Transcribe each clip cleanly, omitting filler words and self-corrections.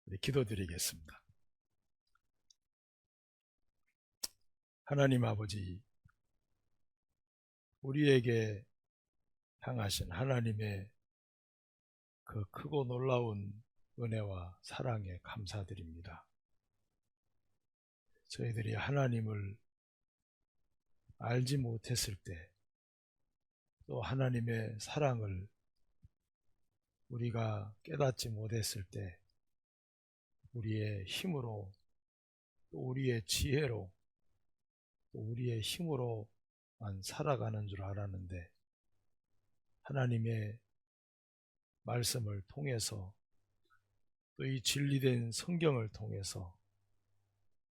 우리 기도드리겠습니다. 하나님 아버지, 우리에게 향하신 하나님의 그 크고 놀라운 은혜와 사랑에 감사드립니다. 저희들이 하나님을 알지 못했을 때, 또 하나님의 사랑을 우리가 깨닫지 못했을 때, 우리의 힘으로, 또 우리의 지혜로, 또 우리의 힘으로만 살아가는 줄 알았는데, 하나님의 말씀을 통해서, 또 이 진리된 성경을 통해서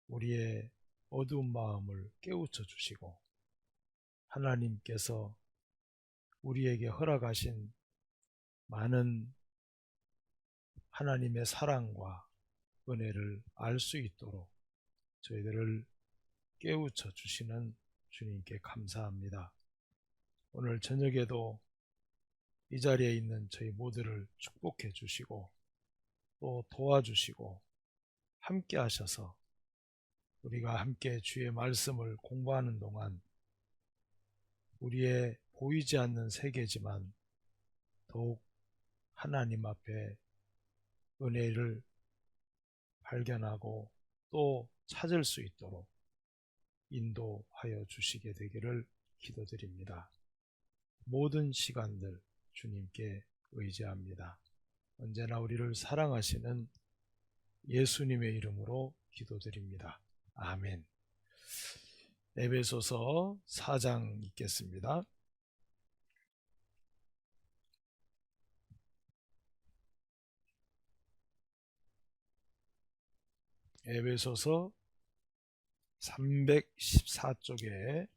우리의 어두운 마음을 깨우쳐 주시고, 하나님께서 우리에게 허락하신 많은 하나님의 사랑과 은혜를 알 수 있도록 저희들을 깨우쳐 주시는 주님께 감사합니다. 오늘 저녁에도 이 자리에 있는 저희 모두를 축복해 주시고, 또 도와주시고 함께 하셔서 우리가 함께 주의 말씀을 공부하는 동안 우리의 보이지 않는 세계지만 더욱 하나님 앞에 은혜를 발견하고 또 찾을 수 있도록 인도하여 주시게 되기를 기도드립니다. 모든 시간들 주님께 의지합니다. 언제나 우리를 사랑하시는 예수님의 이름으로 기도드립니다. 아멘. 에베소서 4장 읽겠습니다. 에베소서 314쪽에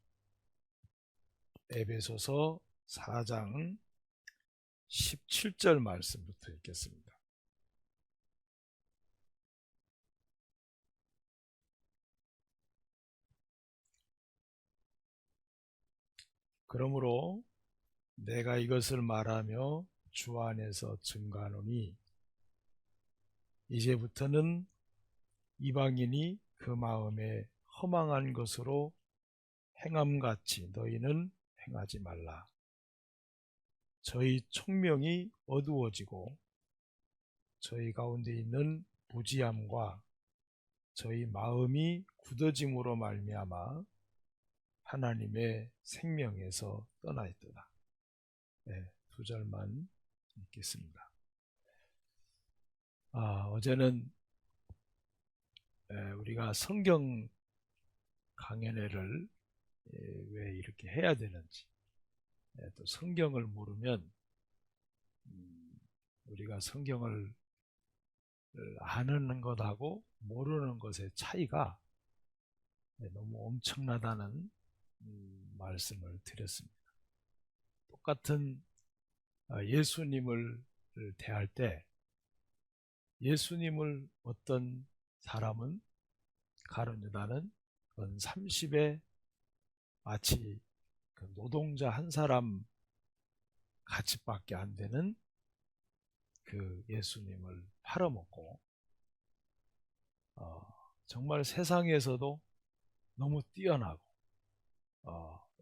에베소서 4장 17절 말씀부터 읽겠습니다. 그러므로 내가 이것을 말하며 주 안에서 증거하노니 이제부터는 이방인이 그 마음에 허망한 것으로 행함같이 너희는 행하지 말라. 저희 총명이 어두워지고 저희 가운데 있는 무지함과 저희 마음이 굳어짐으로 말미암아 하나님의 생명에서 떠나 있도다. 네, 두 절만 읽겠습니다. 어제는 우리가 성경 강연회를 왜 이렇게 해야 되는지, 또 성경을 모르면 우리가 성경을 아는 것하고 모르는 것의 차이가 너무 엄청나다는 말씀을 드렸습니다. 똑같은 예수님을 대할 때 예수님을 어떤 사람은 가룟 유다는 은 30에 마치 그 노동자 한 사람 가치밖에 안 되는 그 예수님을 팔아먹고 정말 세상에서도 너무 뛰어나고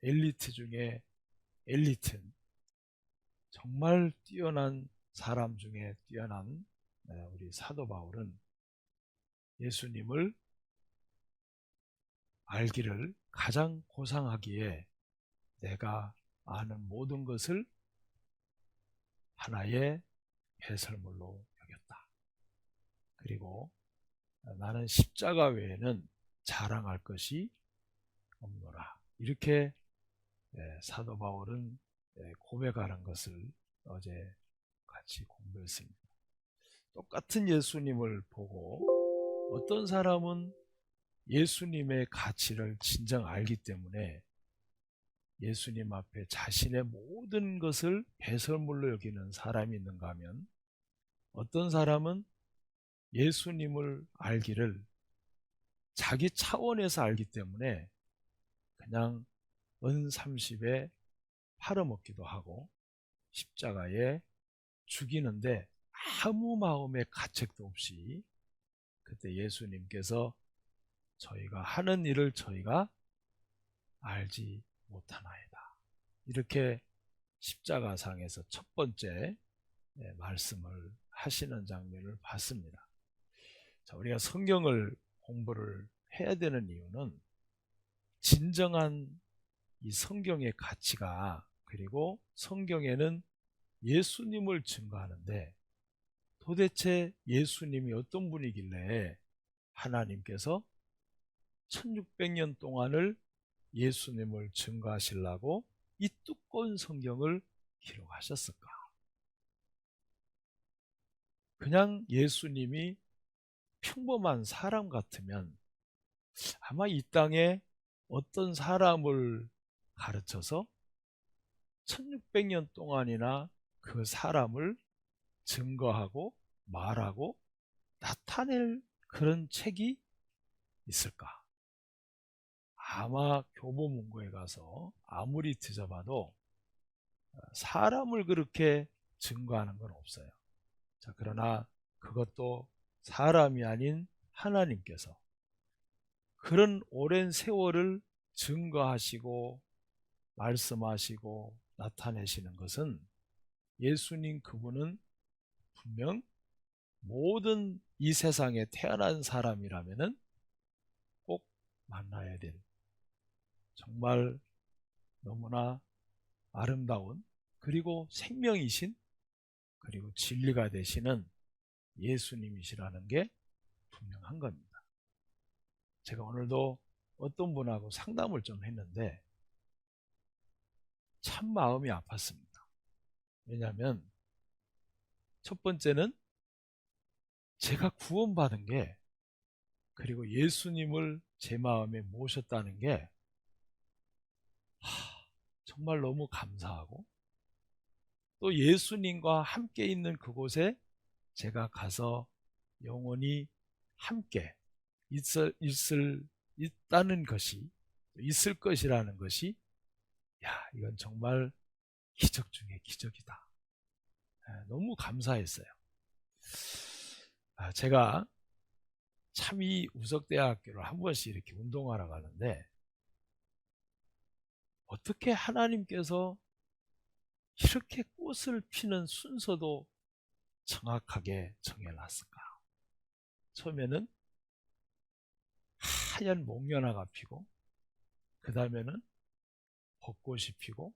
엘리트 중에 엘리트인 정말 뛰어난 사람 중에 뛰어난 우리 사도 바울은 예수님을 알기를 가장 고상하기에 내가 아는 모든 것을 하나의 배설물로 여겼다. 그리고 나는 십자가 외에는 자랑할 것이 없노라. 이렇게 사도 바울은 고백하는 것을 어제 같이 공부했습니다. 똑같은 예수님을 보고 어떤 사람은 예수님의 가치를 진정 알기 때문에 예수님 앞에 자신의 모든 것을 배설물로 여기는 사람이 있는가 하면, 어떤 사람은 예수님을 알기를 자기 차원에서 알기 때문에 그냥 은 30에 팔아먹기도 하고 십자가에 죽이는데 아무 마음의 가책도 없이 그때 예수님께서 저희가 하는 일을 저희가 알지 못하나이다. 이렇게 십자가상에서 첫 번째 말씀을 하시는 장면을 봤습니다. 자, 우리가 성경을 공부를 해야 되는 이유는 진정한 이 성경의 가치가, 그리고 성경에는 예수님을 증거하는데 도대체 예수님이 어떤 분이길래 하나님께서 1600년 동안을 예수님을 증거하시려고 이 두꺼운 성경을 기록하셨을까? 그냥 예수님이 평범한 사람 같으면 아마 이 땅에 어떤 사람을 가르쳐서 1600년 동안이나 그 사람을 증거하고 말하고 나타낼 그런 책이 있을까? 아마 교보문고에 가서 아무리 뒤져봐도 사람을 그렇게 증거하는 건 없어요. 자, 그러나 그것도 사람이 아닌 하나님께서 그런 오랜 세월을 증거하시고 말씀하시고 나타내시는 것은 예수님 그분은 분명 모든 이 세상에 태어난 사람이라면은 꼭 만나야 될 정말 너무나 아름다운, 그리고 생명이신, 그리고 진리가 되시는 예수님이시라는 게 분명한 겁니다. 제가 오늘도 어떤 분하고 상담을 좀 했는데 참 마음이 아팠습니다. 왜냐하면 첫 번째는 제가 구원받은 게, 그리고 예수님을 제 마음에 모셨다는 게 정말 너무 감사하고, 또 예수님과 함께 있는 그곳에 제가 가서 영원히 함께 있다는 것이, 있을 것이라는 것이, 이건 정말 기적 중에 기적이다. 너무 감사했어요. 제가 참 이 우석대학교를 한 번씩 이렇게 운동하러 가는데 어떻게 하나님께서 이렇게 꽃을 피는 순서도 정확하게 정해놨을까? 처음에는 하얀 목련화가 피고, 그 다음에는 벚꽃이 피고,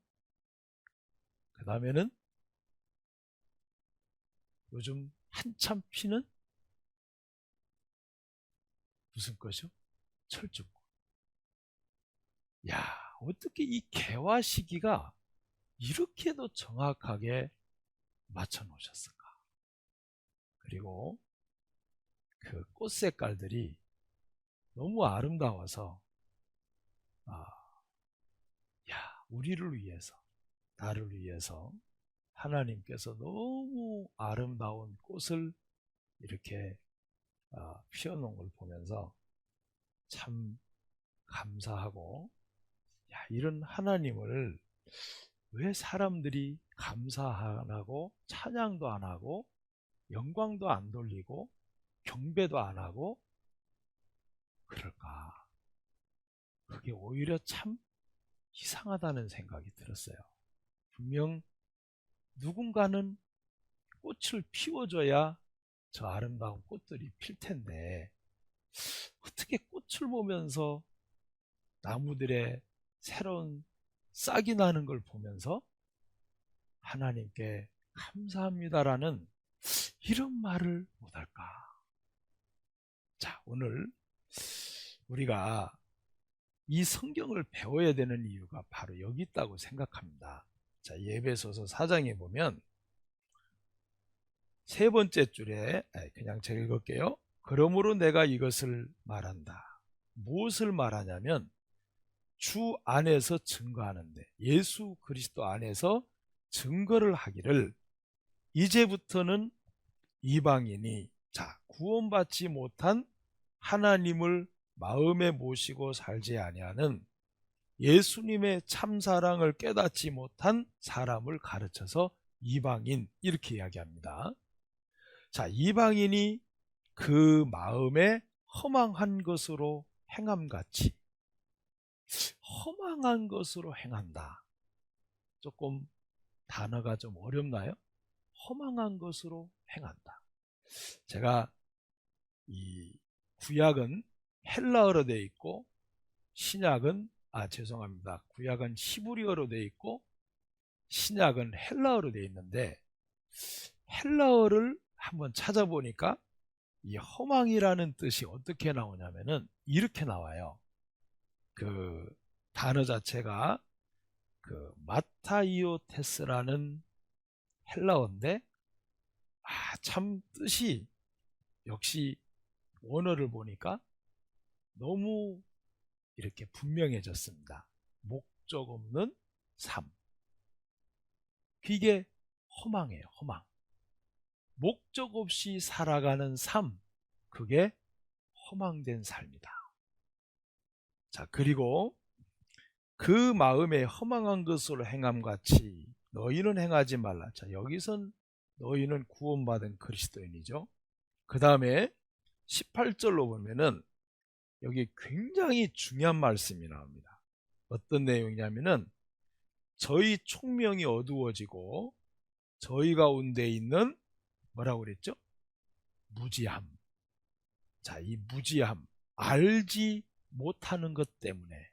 그 다음에는 요즘 한참 피는 무슨 꽃이요? 철쭉꽃. 어떻게 이 개화 시기가 이렇게도 정확하게 맞춰 놓으셨을까? 그리고 그 꽃 색깔들이 너무 아름다워서 우리를 위해서, 나를 위해서 하나님께서 너무 아름다운 꽃을 이렇게 피워놓은 걸 보면서 참 감사하고, 이런 하나님을 왜 사람들이 감사 안 하고 찬양도 안 하고 영광도 안 돌리고 경배도 안 하고 그럴까? 그게 오히려 참 이상하다는 생각이 들었어요. 분명 누군가는 꽃을 피워줘야 저 아름다운 꽃들이 필 텐데 어떻게 꽃을 보면서 나무들의 새로운 싹이 나는 걸 보면서 하나님께 감사합니다라는 이런 말을 못할까? 자, 오늘 우리가 이 성경을 배워야 되는 이유가 바로 여기 있다고 생각합니다. 자, 에베소서 4장에 보면 세 번째 줄에, 그냥 제가 읽을게요. 그러므로 내가 이것을 말한다. 무엇을 말하냐면 주 안에서 증거하는데, 예수 그리스도 안에서 증거를 하기를 이제부터는 이방인이 구원받지 못한 하나님을 마음에 모시고 살지 아니하는 예수님의 참사랑을 깨닫지 못한 사람을 가르쳐서 이방인, 이렇게 이야기합니다. 자, 이방인이 그 마음에 허망한 것으로 행함같이. 허망한 것으로 행한다. 조금 단어가 좀 어렵나요? 허망한 것으로 행한다. 제가 이 구약은 헬라어로 되어 있고 신약은 죄송합니다. 구약은 히브리어로 되어 있고 신약은 헬라어로 되어 있는데 헬라어를 한번 찾아보니까 이 허망이라는 뜻이 어떻게 나오냐면은 이렇게 나와요. 그 단어 자체가 그 마타이오테스라는 헬라어인데 참 뜻이 역시 원어를 보니까 너무 이렇게 분명해졌습니다. 목적 없는 삶. 이게 허망이에요. 허망. 목적 없이 살아가는 삶. 그게 허망된 삶이다. 자, 그리고 그 마음에 허망한 것으로 행함같이 너희는 행하지 말라. 자, 여기선 너희는 구원받은 그리스도인이죠. 그 다음에 18절로 보면은 여기 굉장히 중요한 말씀이 나옵니다. 어떤 내용이냐면은 저희 총명이 어두워지고 저희 가운데 있는 뭐라고 그랬죠? 무지함. 자, 이 무지함, 알지 못하는 것 때문에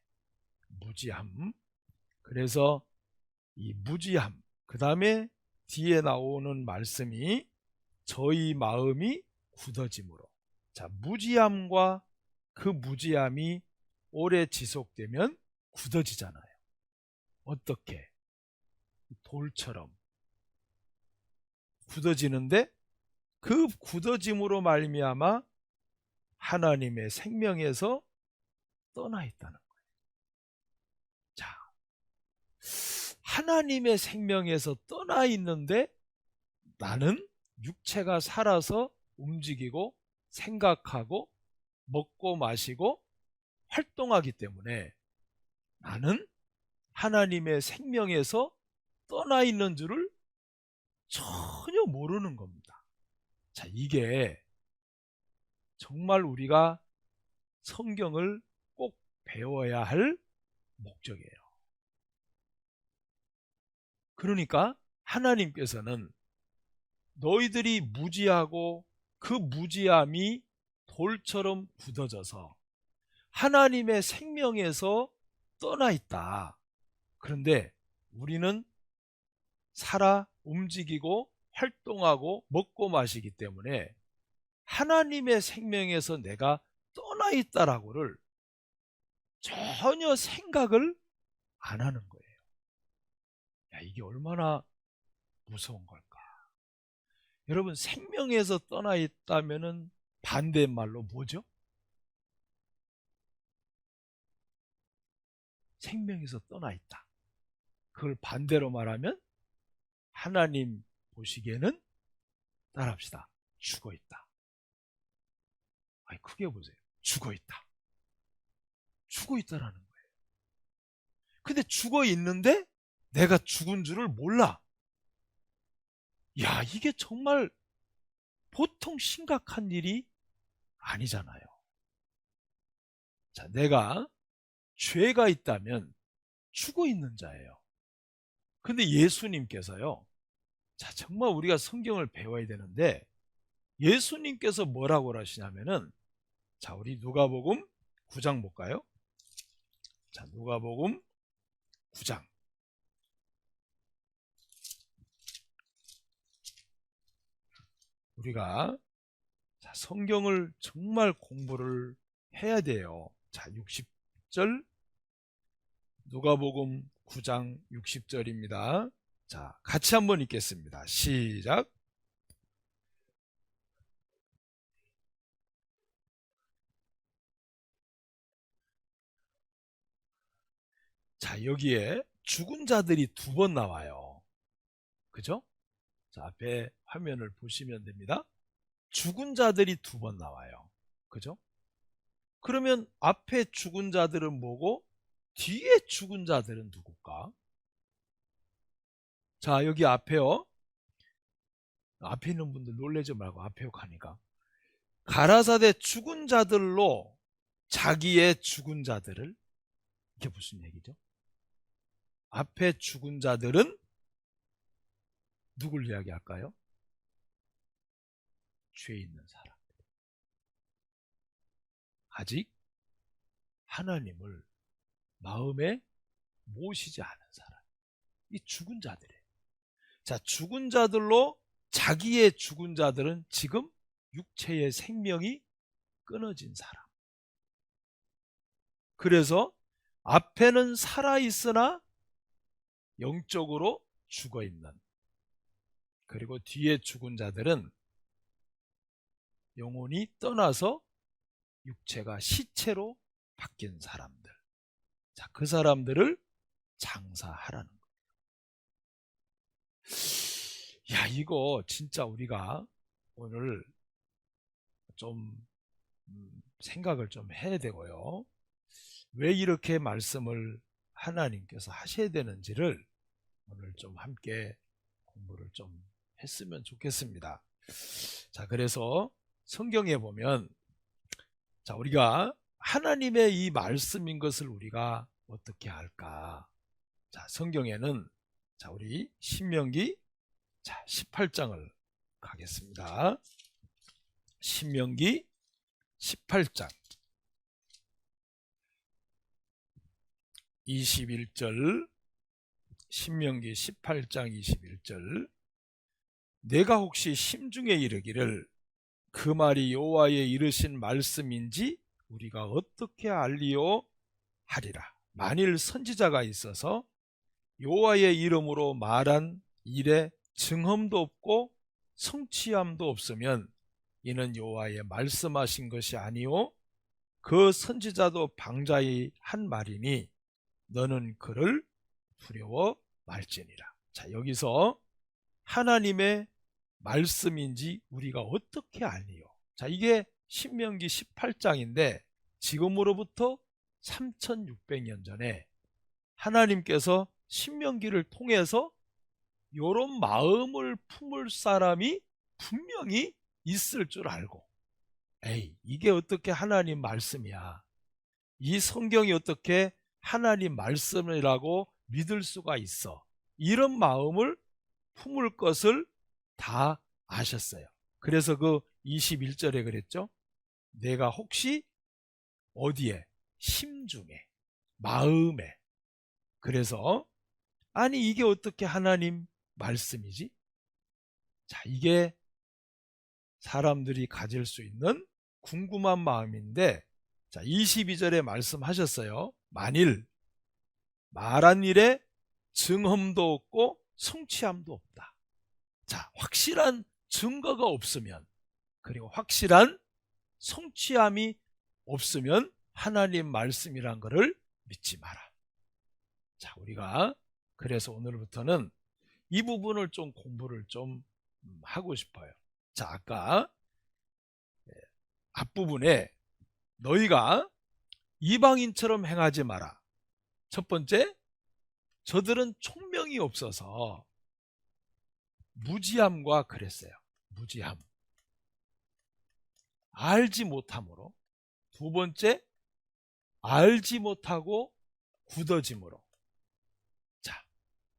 무지함. 그래서 이 무지함, 그 다음에 뒤에 나오는 말씀이 저희 마음이 굳어짐으로. 자, 무지함과 그 무지함이 오래 지속되면 굳어지잖아요. 어떻게? 돌처럼 굳어지는데 그 굳어짐으로 말미암아 하나님의 생명에서 떠나 있다는 거예요. 자, 하나님의 생명에서 떠나 있는데 나는 육체가 살아서 움직이고 생각하고 먹고 마시고 활동하기 때문에 나는 하나님의 생명에서 떠나 있는 줄을 전혀 모르는 겁니다. 자, 이게 정말 우리가 성경을 꼭 배워야 할 목적이에요. 그러니까 하나님께서는 너희들이 무지하고 그 무지함이 돌처럼 굳어져서 하나님의 생명에서 떠나 있다. 그런데 우리는 살아 움직이고 활동하고 먹고 마시기 때문에 하나님의 생명에서 내가 떠나 있다라고를 전혀 생각을 안 하는 거예요. 야, 이게 얼마나 무서운 걸까? 여러분, 생명에서 떠나 있다면은 반대말로 뭐죠? 생명에서 떠나 있다. 그걸 반대로 말하면 하나님 보시기에는 따라합시다. 죽어 있다. 아니, 크게 보세요. 죽어 있다. 죽어 있다라는 거예요. 근데 죽어 있는데 내가 죽은 줄을 몰라. 야, 이게 정말 보통 심각한 일이 아니잖아요. 자, 내가 죄가 있다면 죽어 있는 자예요. 근데 예수님께서요. 자, 정말 우리가 성경을 배워야 되는데 예수님께서 뭐라고 하시냐면은 자, 우리 누가복음 9장 볼까요? 자, 누가복음 9장. 우리가 자, 성경을 정말 공부를 해야 돼요. 자, 60절 누가복음 9장 60절입니다. 자, 같이 한번 읽겠습니다. 시작. 자, 여기에 죽은 자들이 두 번 나와요. 그죠? 자, 앞에 화면을 보시면 됩니다. 죽은 자들이 두 번 나와요. 그죠? 그러면 앞에 죽은 자들은 뭐고 뒤에 죽은 자들은 누굴까? 자, 여기 앞에요. 앞에 있는 분들 놀라지 말고 앞에 가니까 가라사대 죽은 자들로 자기의 죽은 자들을, 이게 무슨 얘기죠? 앞에 죽은 자들은 누굴 이야기할까요? 죄 있는 사람. 아직 하나님을 마음에 모시지 않은 사람. 이 죽은 자들이에요. 자, 죽은 자들로 자기의 죽은 자들은 지금 육체의 생명이 끊어진 사람. 그래서 앞에는 살아있으나 영적으로 죽어있는, 그리고 뒤에 죽은 자들은 영혼이 떠나서 육체가 시체로 바뀐 사람들. 자, 그 사람들을 장사하라는 거예요. 야, 이거 진짜 우리가 오늘 좀 생각을 좀 해야 되고요. 왜 이렇게 말씀을 하나님께서 하셔야 되는지를 오늘 좀 함께 공부를 좀 했으면 좋겠습니다. 자, 그래서 성경에 보면, 자, 우리가 하나님의 이 말씀인 것을 우리가 어떻게 할까? 자, 성경에는, 자, 우리 신명기 18장을 가겠습니다. 신명기 18장 21절, 신명기 18장 21절. 내가 혹시 심중에 이르기를 그 말이 여호와의 이르신 말씀인지 우리가 어떻게 알리요 하리라. 만일 선지자가 있어서 여호와의 이름으로 말한 일에 증험도 없고 성취함도 없으면 이는 여호와의 말씀하신 것이 아니요 그 선지자도 방자히 한 말이니 너는 그를 두려워 말지니라. 자, 여기서 하나님의 말씀인지 우리가 어떻게 알리요? 자, 이게 신명기 18장인데 지금으로부터 3600년 전에 하나님께서 신명기를 통해서 이런 마음을 품을 사람이 분명히 있을 줄 알고, 에이, 이게 어떻게 하나님 말씀이야, 이 성경이 어떻게 하나님 말씀이라고 믿을 수가 있어, 이런 마음을 품을 것을 다 아셨어요. 그래서 그 21절에 그랬죠. 내가 혹시 어디에? 심중에, 마음에. 그래서 아니 이게 어떻게 하나님 말씀이지? 자, 이게 사람들이 가질 수 있는 궁금한 마음인데, 자, 22절에 말씀하셨어요. 만일 말한 일에 증험도 없고 성취함도 없다. 자, 확실한 증거가 없으면, 그리고 확실한 성취함이 없으면 하나님 말씀이란 것을 믿지 마라. 자, 우리가 그래서 오늘부터는 이 부분을 좀 공부를 좀 하고 싶어요. 자, 아까 앞부분에 너희가 이방인처럼 행하지 마라. 첫 번째, 저들은 총명이 없어서 무지함과 그랬어요. 무지함. 알지 못함으로. 두 번째, 알지 못하고 굳어짐으로. 자,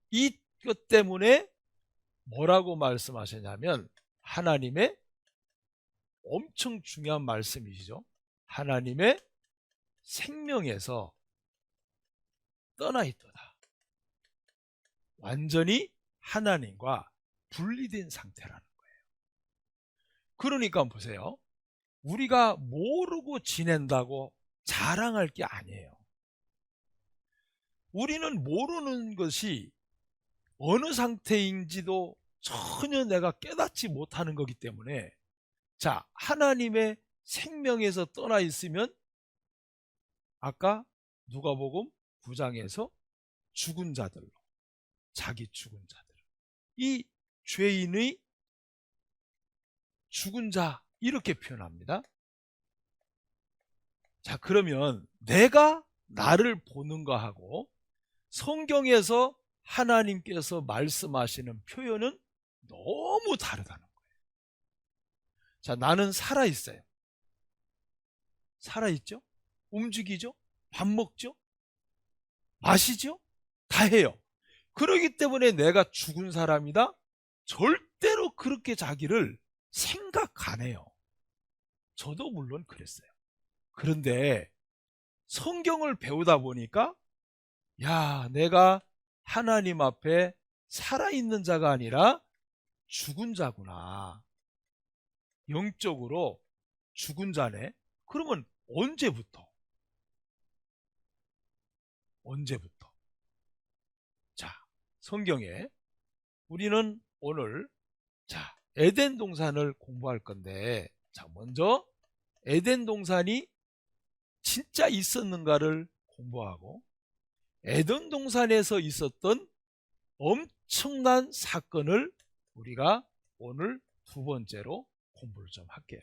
이것 때문에 뭐라고 말씀하셨냐면 하나님의 엄청 중요한 말씀이시죠. 하나님의 생명에서 떠나 있도다. 완전히 하나님과 분리된 상태라는 거예요. 그러니까 보세요. 우리가 모르고 지낸다고 자랑할 게 아니에요. 우리는 모르는 것이 어느 상태인지도 전혀 내가 깨닫지 못하는 거기 때문에, 자, 하나님의 생명에서 떠나 있으면 아까 누가복음 9장에서 죽은 자들로, 자기 죽은 자들, 이 죄인의 죽은 자 이렇게 표현합니다. 자, 그러면 내가 나를 보는 거하고 성경에서 하나님께서 말씀하시는 표현은 너무 다르다는 거예요. 자, 나는 살아있어요. 살아있죠? 움직이죠? 밥 먹죠? 마시죠? 다 해요. 그러기 때문에 내가 죽은 사람이다? 절대로 그렇게 자기를 생각 안 해요. 저도 물론 그랬어요. 그런데 성경을 배우다 보니까 야, 내가 하나님 앞에 살아있는 자가 아니라 죽은 자구나. 영적으로 죽은 자네. 그러면 언제부터? 언제부터? 자, 성경에 우리는 오늘 에덴 동산을 공부할 건데, 먼저 에덴 동산이 진짜 있었는가를 공부하고, 에덴 동산에서 있었던 엄청난 사건을 우리가 오늘 두 번째로 공부를 좀 할게요.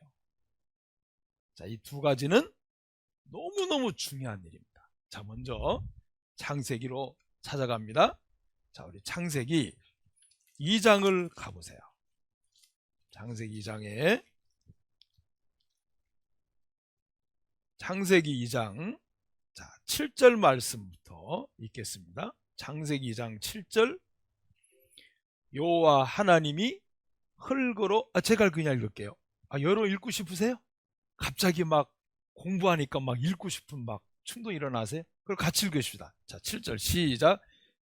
이 두 가지는 너무너무 중요한 일입니다. 먼저 창세기로 찾아갑니다. 우리 창세기 2장을 가보세요. 창세기 2장에 창세기 2장 7절 말씀부터 읽겠습니다. 창세기 2장 7절. 여호와 하나님이 흙으로 제가 그냥 읽을게요. 여러분 읽고 싶으세요? 갑자기 막 공부하니까 막 읽고 싶은 막 충동이 일어나세요? 그걸 같이 읽으십시다. 7절 시작.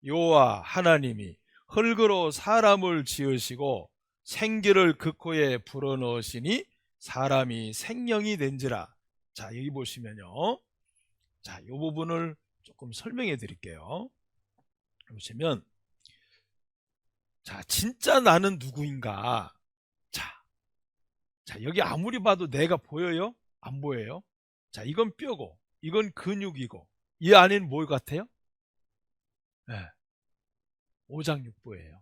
여호와 하나님이 흙으로 사람을 지으시고 생기를 그 코에 불어넣으시니 사람이 생명이 된지라. 여기 보시면요. 이 부분을 조금 설명해 드릴게요. 보시면 진짜 나는 누구인가? 여기 아무리 봐도 내가 보여요? 안 보여요? 이건 뼈고 이건 근육이고 이 안에는 뭐 같아요? 네. 오장육부예요.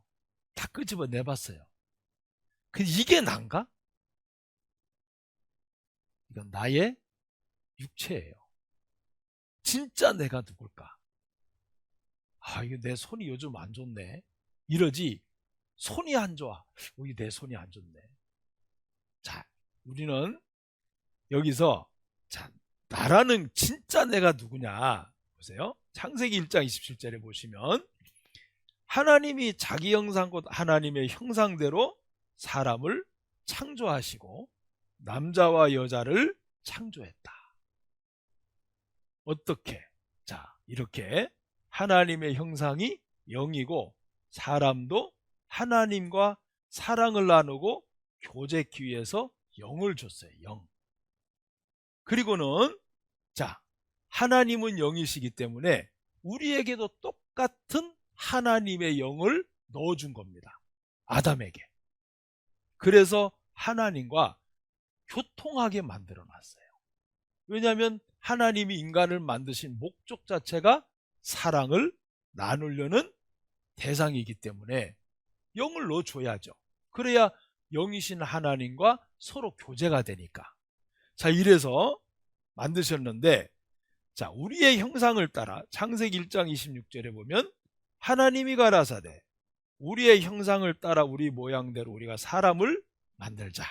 다 끄집어 내봤어요. 근데 이게 난가? 이건 나의 육체예요. 진짜 내가 누굴까? 이거 내 손이 요즘 안 좋네. 이러지 손이 안 좋아. 내 손이 안 좋네. 우리는 여기서 나라는 진짜 내가 누구냐 보세요. 창세기 1장 27절에 보시면 하나님이 자기 형상 곧 하나님의 형상대로 사람을 창조하시고 남자와 여자를 창조했다. 어떻게? 이렇게 하나님의 형상이 영이고 사람도 하나님과 사랑을 나누고 교제하기 위해서 영을 줬어요. 영. 그리고는 하나님은 영이시기 때문에 우리에게도 똑같은 하나님의 영을 넣어준 겁니다. 아담에게. 그래서 하나님과 교통하게 만들어 놨어요. 왜냐하면 하나님이 인간을 만드신 목적 자체가 사랑을 나누려는 대상이기 때문에 영을 넣어줘야죠. 그래야 영이신 하나님과 서로 교제가 되니까. 이래서 만드셨는데, 우리의 형상을 따라 창세기 1장 26절에 보면 하나님이 가라사대 우리의 형상을 따라 우리 모양대로 우리가 사람을 만들자.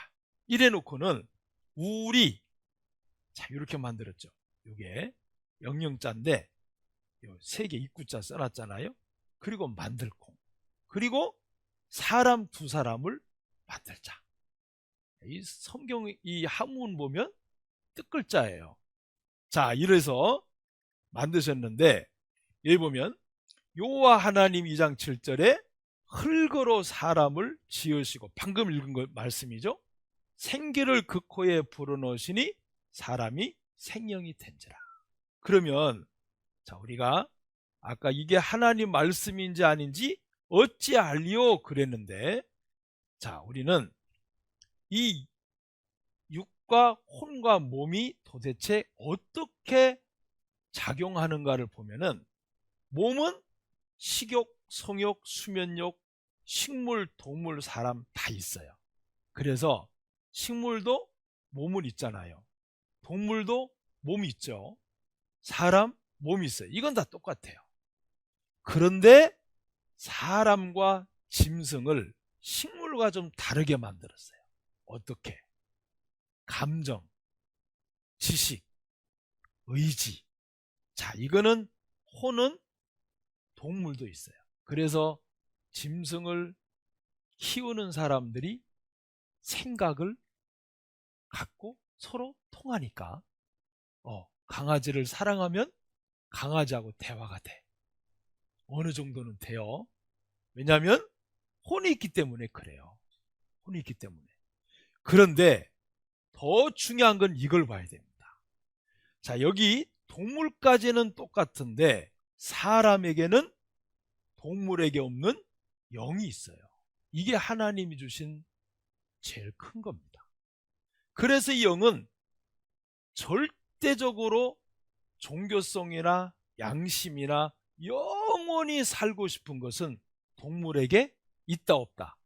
이래 놓고는 우리 이렇게 만들었죠. 이게 영영자인데 세 개 입구자 써놨잖아요. 그리고 만들콩. 그리고 사람 두 사람을 만들자. 이 성경 이 한문 보면 뜻글자예요. 이래서 만드셨는데 여기 보면 여호와 하나님 2장 7절에 흙으로 사람을 지으시고 방금 읽은 거 말씀이죠. 생기를 그 코에 불어넣으시니 사람이 생명이 된지라. 그러면 우리가 아까 이게 하나님 말씀인지 아닌지 어찌 알리오 그랬는데 우리는 이 육과 혼과 몸이 도대체 어떻게 작용하는가를 보면은 몸은 식욕, 성욕, 수면욕, 식물, 동물, 사람 다 있어요. 그래서 식물도 몸은 있잖아요. 동물도 몸이 있죠. 사람 몸이 있어요. 이건 다 똑같아요. 그런데 사람과 짐승을 식물과 좀 다르게 만들었어요. 어떻게? 감정, 지식, 의지. 자, 이거는 호는 동물도 있어요. 그래서 짐승을 키우는 사람들이 생각을 갖고 서로 통하니까 강아지를 사랑하면 강아지하고 대화가 돼. 어느 정도는 돼요. 왜냐하면 혼이 있기 때문에 그래요. 혼이 있기 때문에. 그런데 더 중요한 건 이걸 봐야 됩니다. 자, 여기 동물까지는 똑같은데 사람에게는 동물에게 없는 영이 있어요. 이게 하나님이 주신 제일 큰 겁니다. 그래서 이 영은 절대적으로 종교성이나 양심이나 영원히 살고 싶은 것은 동물에게 있다 없다?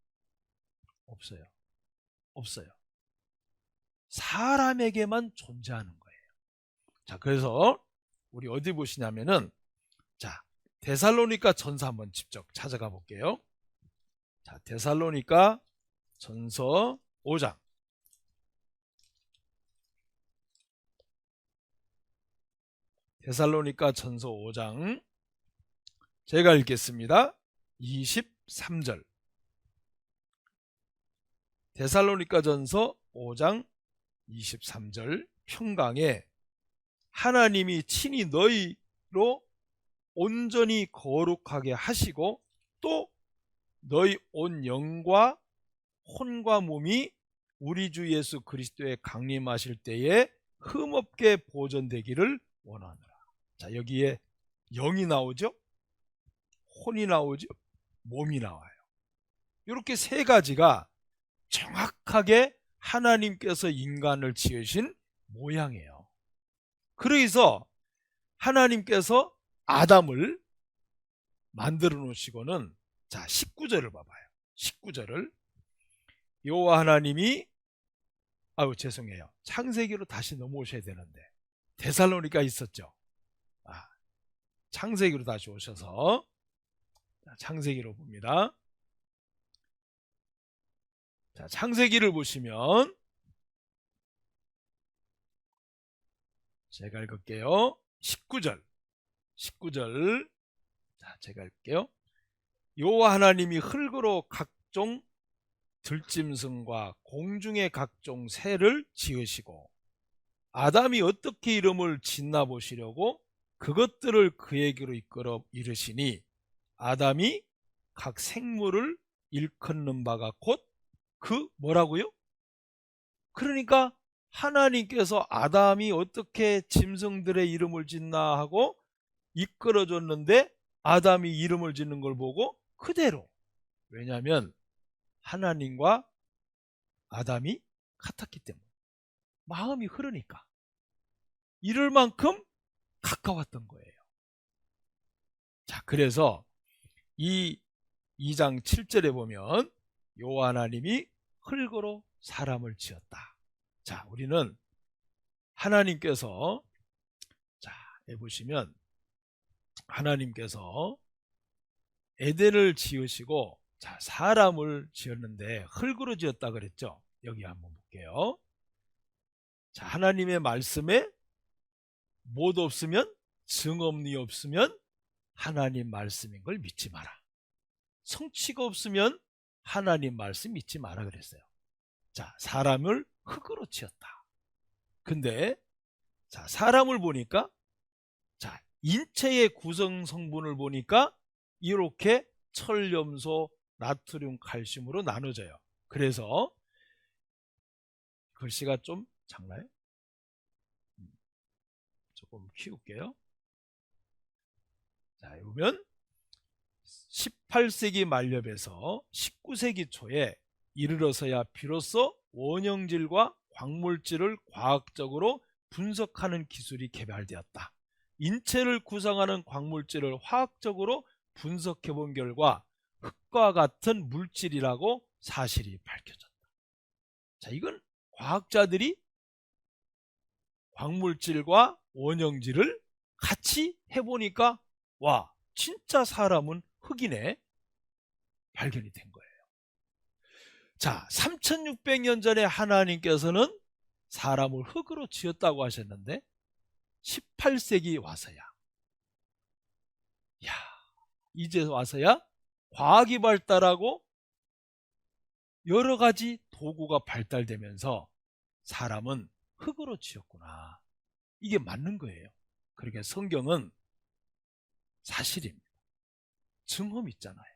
없어요. 없어요. 사람에게만 존재하는 거예요. 자, 그래서 우리 어디 보시냐면은, 자, 데살로니가 전서 한번 직접 찾아가 볼게요. 자, 데살로니가 전서 5장. 데살로니가 전서 5장. 제가 읽겠습니다. 23절. 데살로니가 전서 5장 23절 평강에 하나님이 친히 너희로 온전히 거룩하게 하시고 또 너희 온 영과 혼과 몸이 우리 주 예수 그리스도의 강림하실 때에 흠없게 보존되기를 원하노라. 자, 여기에 영이 나오죠, 혼이 나오죠, 몸이 나와요. 이렇게 세 가지가 정확하게 하나님께서 인간을 지으신 모양이에요. 그래서 하나님께서 아담을 만들어 놓으시고는, 자, 19절을 봐봐요. 19절을 여호와 하나님이, 죄송해요, 창세기로 다시 넘어오셔야 되는데 데살로니가 있었죠. 창세기로 다시 오셔서 창세기로 봅니다. 자, 창세기를 보시면 제가 읽을게요. 19절. 자, 제가 읽을게요. 여호와 하나님이 흙으로 각종 들짐승과 공중의 각종 새를 지으시고 아담이 어떻게 이름을 짓나 보시려고 그것들을 그에게로 이끌어 이르시니 아담이 각 생물을 일컫는 바가 곧 그 뭐라고요? 그러니까 하나님께서 아담이 어떻게 짐승들의 이름을 짓나 하고 이끌어줬는데 아담이 이름을 짓는 걸 보고 그대로, 왜냐하면 하나님과 아담이 같았기 때문에, 마음이 흐르니까 이럴 만큼 가까웠던 거예요. 자, 그래서 이 2장 7절에 보면 여호와 하나님이 흙으로 사람을 지었다. 자, 우리는 하나님께서, 자, 보시면 하나님께서 에덴을 지으시고, 자, 사람을 지었는데 흙으로 지었다 그랬죠. 여기 한번 볼게요. 자, 하나님의 말씀에 못 없으면, 증언이 없으면 하나님 말씀인 걸 믿지 마라. 성취가 없으면 하나님 말씀 믿지 마라 그랬어요. 자, 사람을 흙으로 지었다. 근데 자, 사람을 보니까, 자, 인체의 구성 성분을 보니까 이렇게 철, 염소, 나트륨, 칼슘으로 나눠져요. 그래서 글씨가 좀 작나요? 조금 키울게요. 자, 보면 18세기 말엽에서 19세기 초에 이르러서야 비로소 원형질과 광물질을 과학적으로 분석하는 기술이 개발되었다. 인체를 구성하는 광물질을 화학적으로 분석해 본 결과 흙과 같은 물질이라고 사실이 밝혀졌다. 자, 이건 과학자들이 광물질과 원형질을 같이 해보니까 와, 진짜 사람은 흙이네, 발견이 된 거예요. 자, 3600년 전에 하나님께서는 사람을 흙으로 지었다고 하셨는데, 18세기 와서야, 야, 이제 와서야 과학이 발달하고 여러 가지 도구가 발달되면서 사람은 흙으로 지었구나. 이게 맞는 거예요. 그러니까 성경은 사실입니다. 증언이 있잖아요.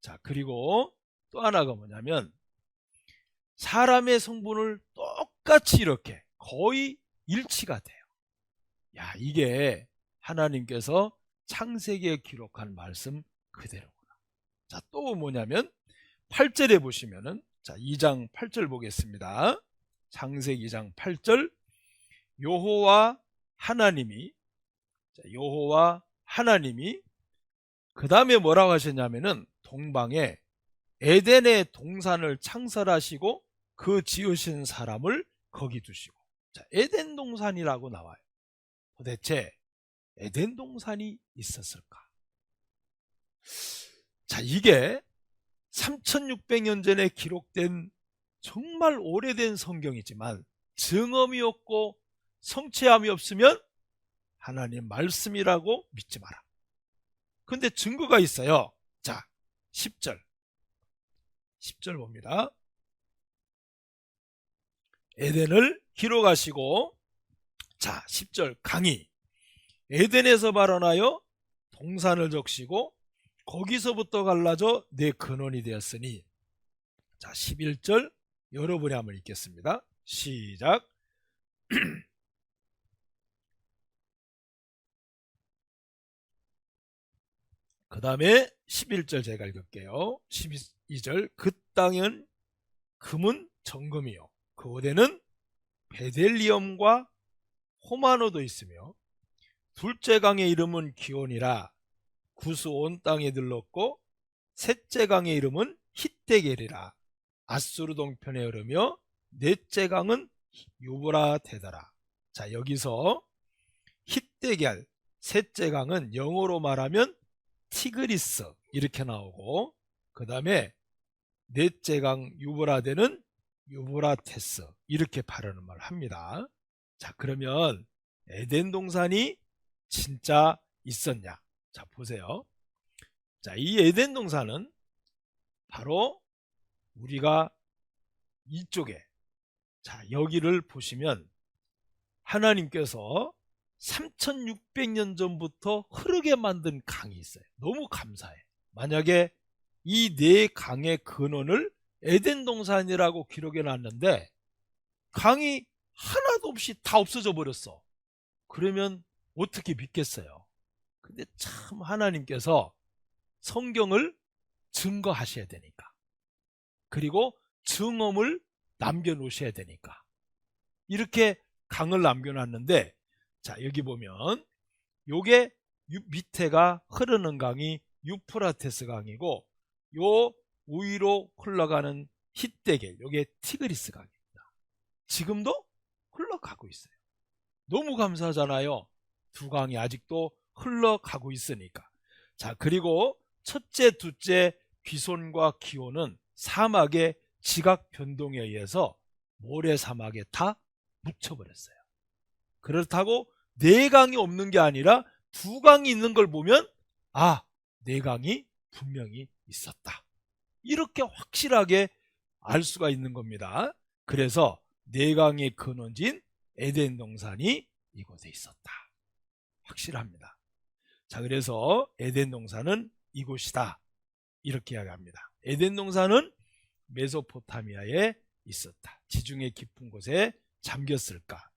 자, 그리고 또 하나가 뭐냐면 사람의 성분을 똑같이 이렇게 거의 일치가 돼요. 야, 이게 하나님께서 창세기에 기록한 말씀 그대로구나. 자, 또 뭐냐면 8절에 보시면은, 자, 2장 8절 보겠습니다. 창세기 2장 8절. 여호와 하나님이 그 다음에 뭐라고 하셨냐면은 동방에 에덴의 동산을 창설하시고 그 지으신 사람을 거기 두시고. 자, 에덴 동산이라고 나와요. 도대체 에덴 동산이 있었을까? 자, 이게 3600년 전에 기록된 정말 오래된 성경이지만 증언이 없고 성취함이 없으면 하나님 말씀이라고 믿지 마라. 근데 증거가 있어요. 자, 10절 봅니다. 에덴을 기록하시고, 자, 10절 강이 에덴에서 발원하여 동산을 적시고 거기서부터 갈라져 내 근원이 되었으니. 자, 11절 여러분이 한번 읽겠습니다. 시작. 그 다음에 11절 제가 읽을게요. 12절 그 땅은 금은 정금이요 그 어디는 베델리엄과 호마노도 있으며 둘째 강의 이름은 기온이라 구스 온 땅에 들렀고 셋째 강의 이름은 hit데겔이라 아수르 동편에 흐르며 넷째 강은 유브라테더라. 자, 여기서 hit데겔 셋째 강은 영어로 말하면 티그리스 이렇게 나오고, 그 다음에 넷째 강 유브라데는 유브라테스 이렇게 발음을 합니다. 자, 그러면 에덴 동산이 진짜 있었냐? 자, 보세요. 자, 이 에덴 동산은 바로 우리가 이쪽에, 자, 여기를 보시면 하나님께서 3600년 전부터 흐르게 만든 강이 있어요. 너무 감사해. 만약에 이 네 강의 근원을 에덴 동산이라고 기록해 놨는데 강이 하나도 없이 다 없어져 버렸어. 그러면 어떻게 믿겠어요? 근데 참 하나님께서 성경을 증거하셔야 되니까, 그리고 증언을 남겨놓으셔야 되니까 이렇게 강을 남겨놨는데, 자, 여기 보면 요게 밑에가 흐르는 강이 유프라테스 강이고 요 위로 흘러가는 hit데겔, 요게 티그리스 강입니다. 지금도 흘러가고 있어요. 너무 감사하잖아요. 두 강이 아직도 흘러가고 있으니까. 자, 그리고 첫째, 둘째 비손과 기온은 사막의 지각 변동에 의해서 모래사막에 다 묻혀버렸어요. 그렇다고 네 강이 없는 게 아니라 두 강이 있는 걸 보면 아, 네 강이 분명히 있었다, 이렇게 확실하게 알 수가 있는 겁니다. 그래서 네 강의 근원지인 에덴 동산이 이곳에 있었다, 확실합니다. 자, 그래서 에덴 동산은 이곳이다, 이렇게 이야기합니다. 에덴 동산은 메소포타미아에 있었다. 지중해 깊은 곳에 잠겼을까?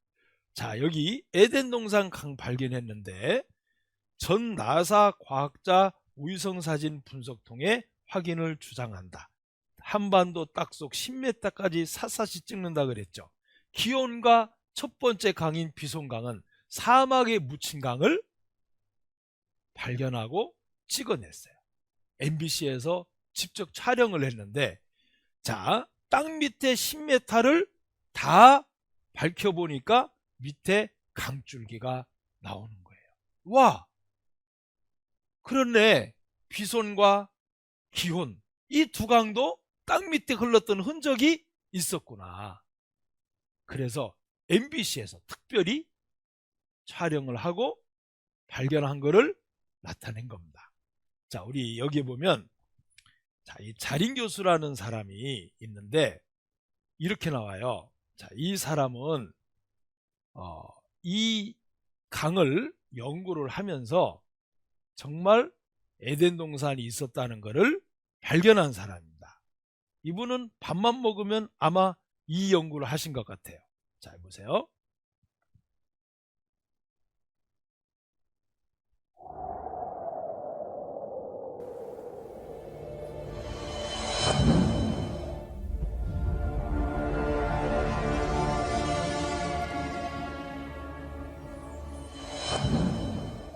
자, 여기 에덴 동산 강 발견했는데 전 나사 과학자 위성사진 분석통의 확인을 주장한다. 한반도 땅속 10m까지 샅샅이 찍는다 그랬죠. 기온과 첫 번째 강인 비손강은 사막에 묻힌 강을 발견하고 찍어냈어요. MBC에서 직접 촬영을 했는데, 자, 땅 밑에 10m를 다 밝혀보니까 밑에 강줄기가 나오는 거예요. 와, 그렇네. 비손과 기혼, 이 두 강도 땅 밑에 흘렀던 흔적이 있었구나. 그래서 MBC에서 특별히 촬영을 하고 발견한 것을 나타낸 겁니다. 자, 우리 여기 보면 자, 이 자린 교수라는 사람이 있는데 이렇게 나와요. 자, 이 사람은 이 강을 연구를 하면서 정말 에덴 동산이 있었다는 것을 발견한 사람입니다. 이분은 밥만 먹으면 아마 이 연구를 하신 것 같아요. 자, 보세요.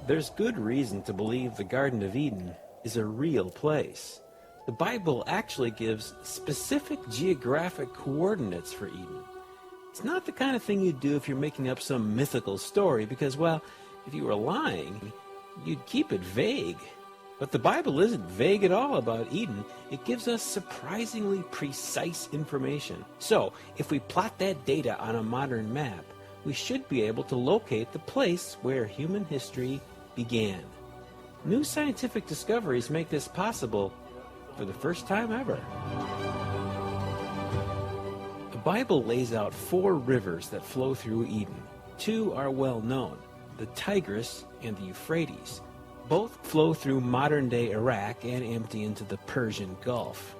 There's good reason to believe the Garden of Eden is a real place. The Bible actually gives specific geographic coordinates for Eden. It's not the kind of thing you'd do if you're making up some mythical story because, well, if you were lying, you'd keep it vague. But the Bible isn't vague at all about Eden. It gives us surprisingly precise information. So, if we plot that data on a modern map, we should be able to locate the place where human history began. New scientific discoveries make this possible for the first time ever. The Bible lays out 4 rivers that flow through Eden. 2 are well known, the Tigris and the Euphrates. Both flow through modern-day Iraq and empty into the Persian Gulf.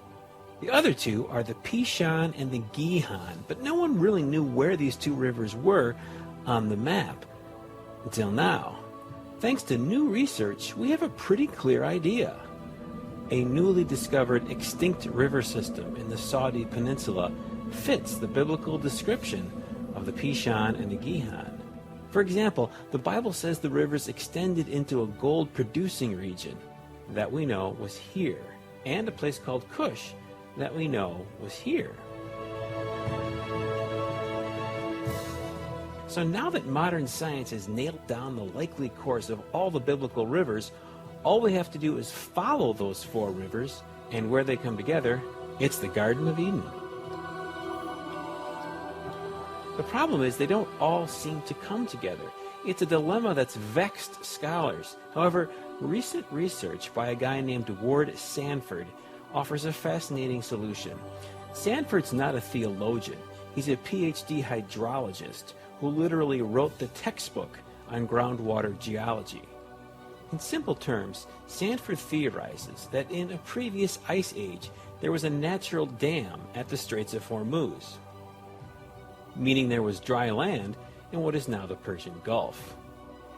The other 2 are the Pishon and the Gihon, but no one really knew where these 2 rivers were on the map until now. Thanks to new research, we have a pretty clear idea. A newly discovered extinct river system in the Saudi Peninsula fits the biblical description of the Pishon and the Gihon. For example, the Bible says the rivers extended into a gold-producing region that we know was here, and a place called Cush that we know was here. So now that modern science has nailed down the likely course of all the biblical rivers, all we have to do is follow those 4 rivers, and where they come together, it's the Garden of Eden. The problem is they don't all seem to come together. It's a dilemma that's vexed scholars. However, recent research by a guy named Ward Sanford offers a fascinating solution. Sanford's not a theologian. He's a PhD hydrologist who literally wrote the textbook on groundwater geology. In simple terms, Sanford theorizes that in a previous ice age, there was a natural dam at the Straits of Hormuz, meaning there was dry land in what is now the Persian Gulf.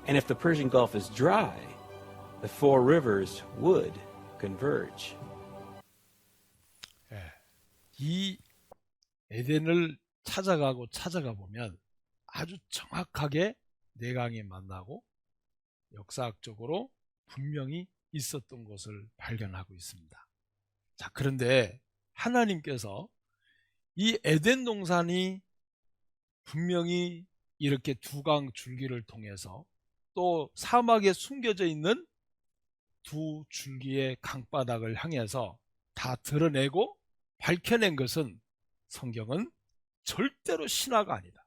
And if the Persian Gulf is dry, the 4 rivers would converge. 이 에덴을 찾아가 보면 아주 정확하게 4강이 만나고 역사학적으로 분명히 있었던 것을 발견하고 있습니다. 자, 그런데 하나님께서 이 에덴 동산이 분명히 이렇게 2강 줄기를 통해서 또 사막에 숨겨져 있는 2 줄기의 강바닥을 향해서 다 드러내고 밝혀낸 것은 성경은 절대로 신화가 아니다.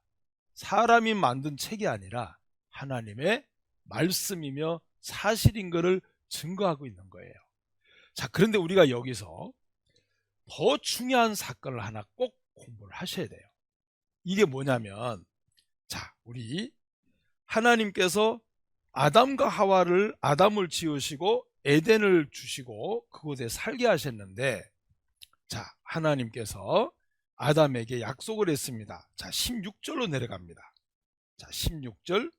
사람이 만든 책이 아니라 하나님의 말씀이며 사실인 것을 증거하고 있는 거예요. 자, 그런데 우리가 여기서 더 중요한 사건을 하나 꼭 공부를 하셔야 돼요. 이게 뭐냐면, 자, 우리 하나님께서 아담과 하와를 아담을 지으시고 에덴을 주시고 그곳에 살게 하셨는데, 자, 하나님께서 아담에게 약속을 했습니다. 자, 16절로 내려갑니다. 자, 16절,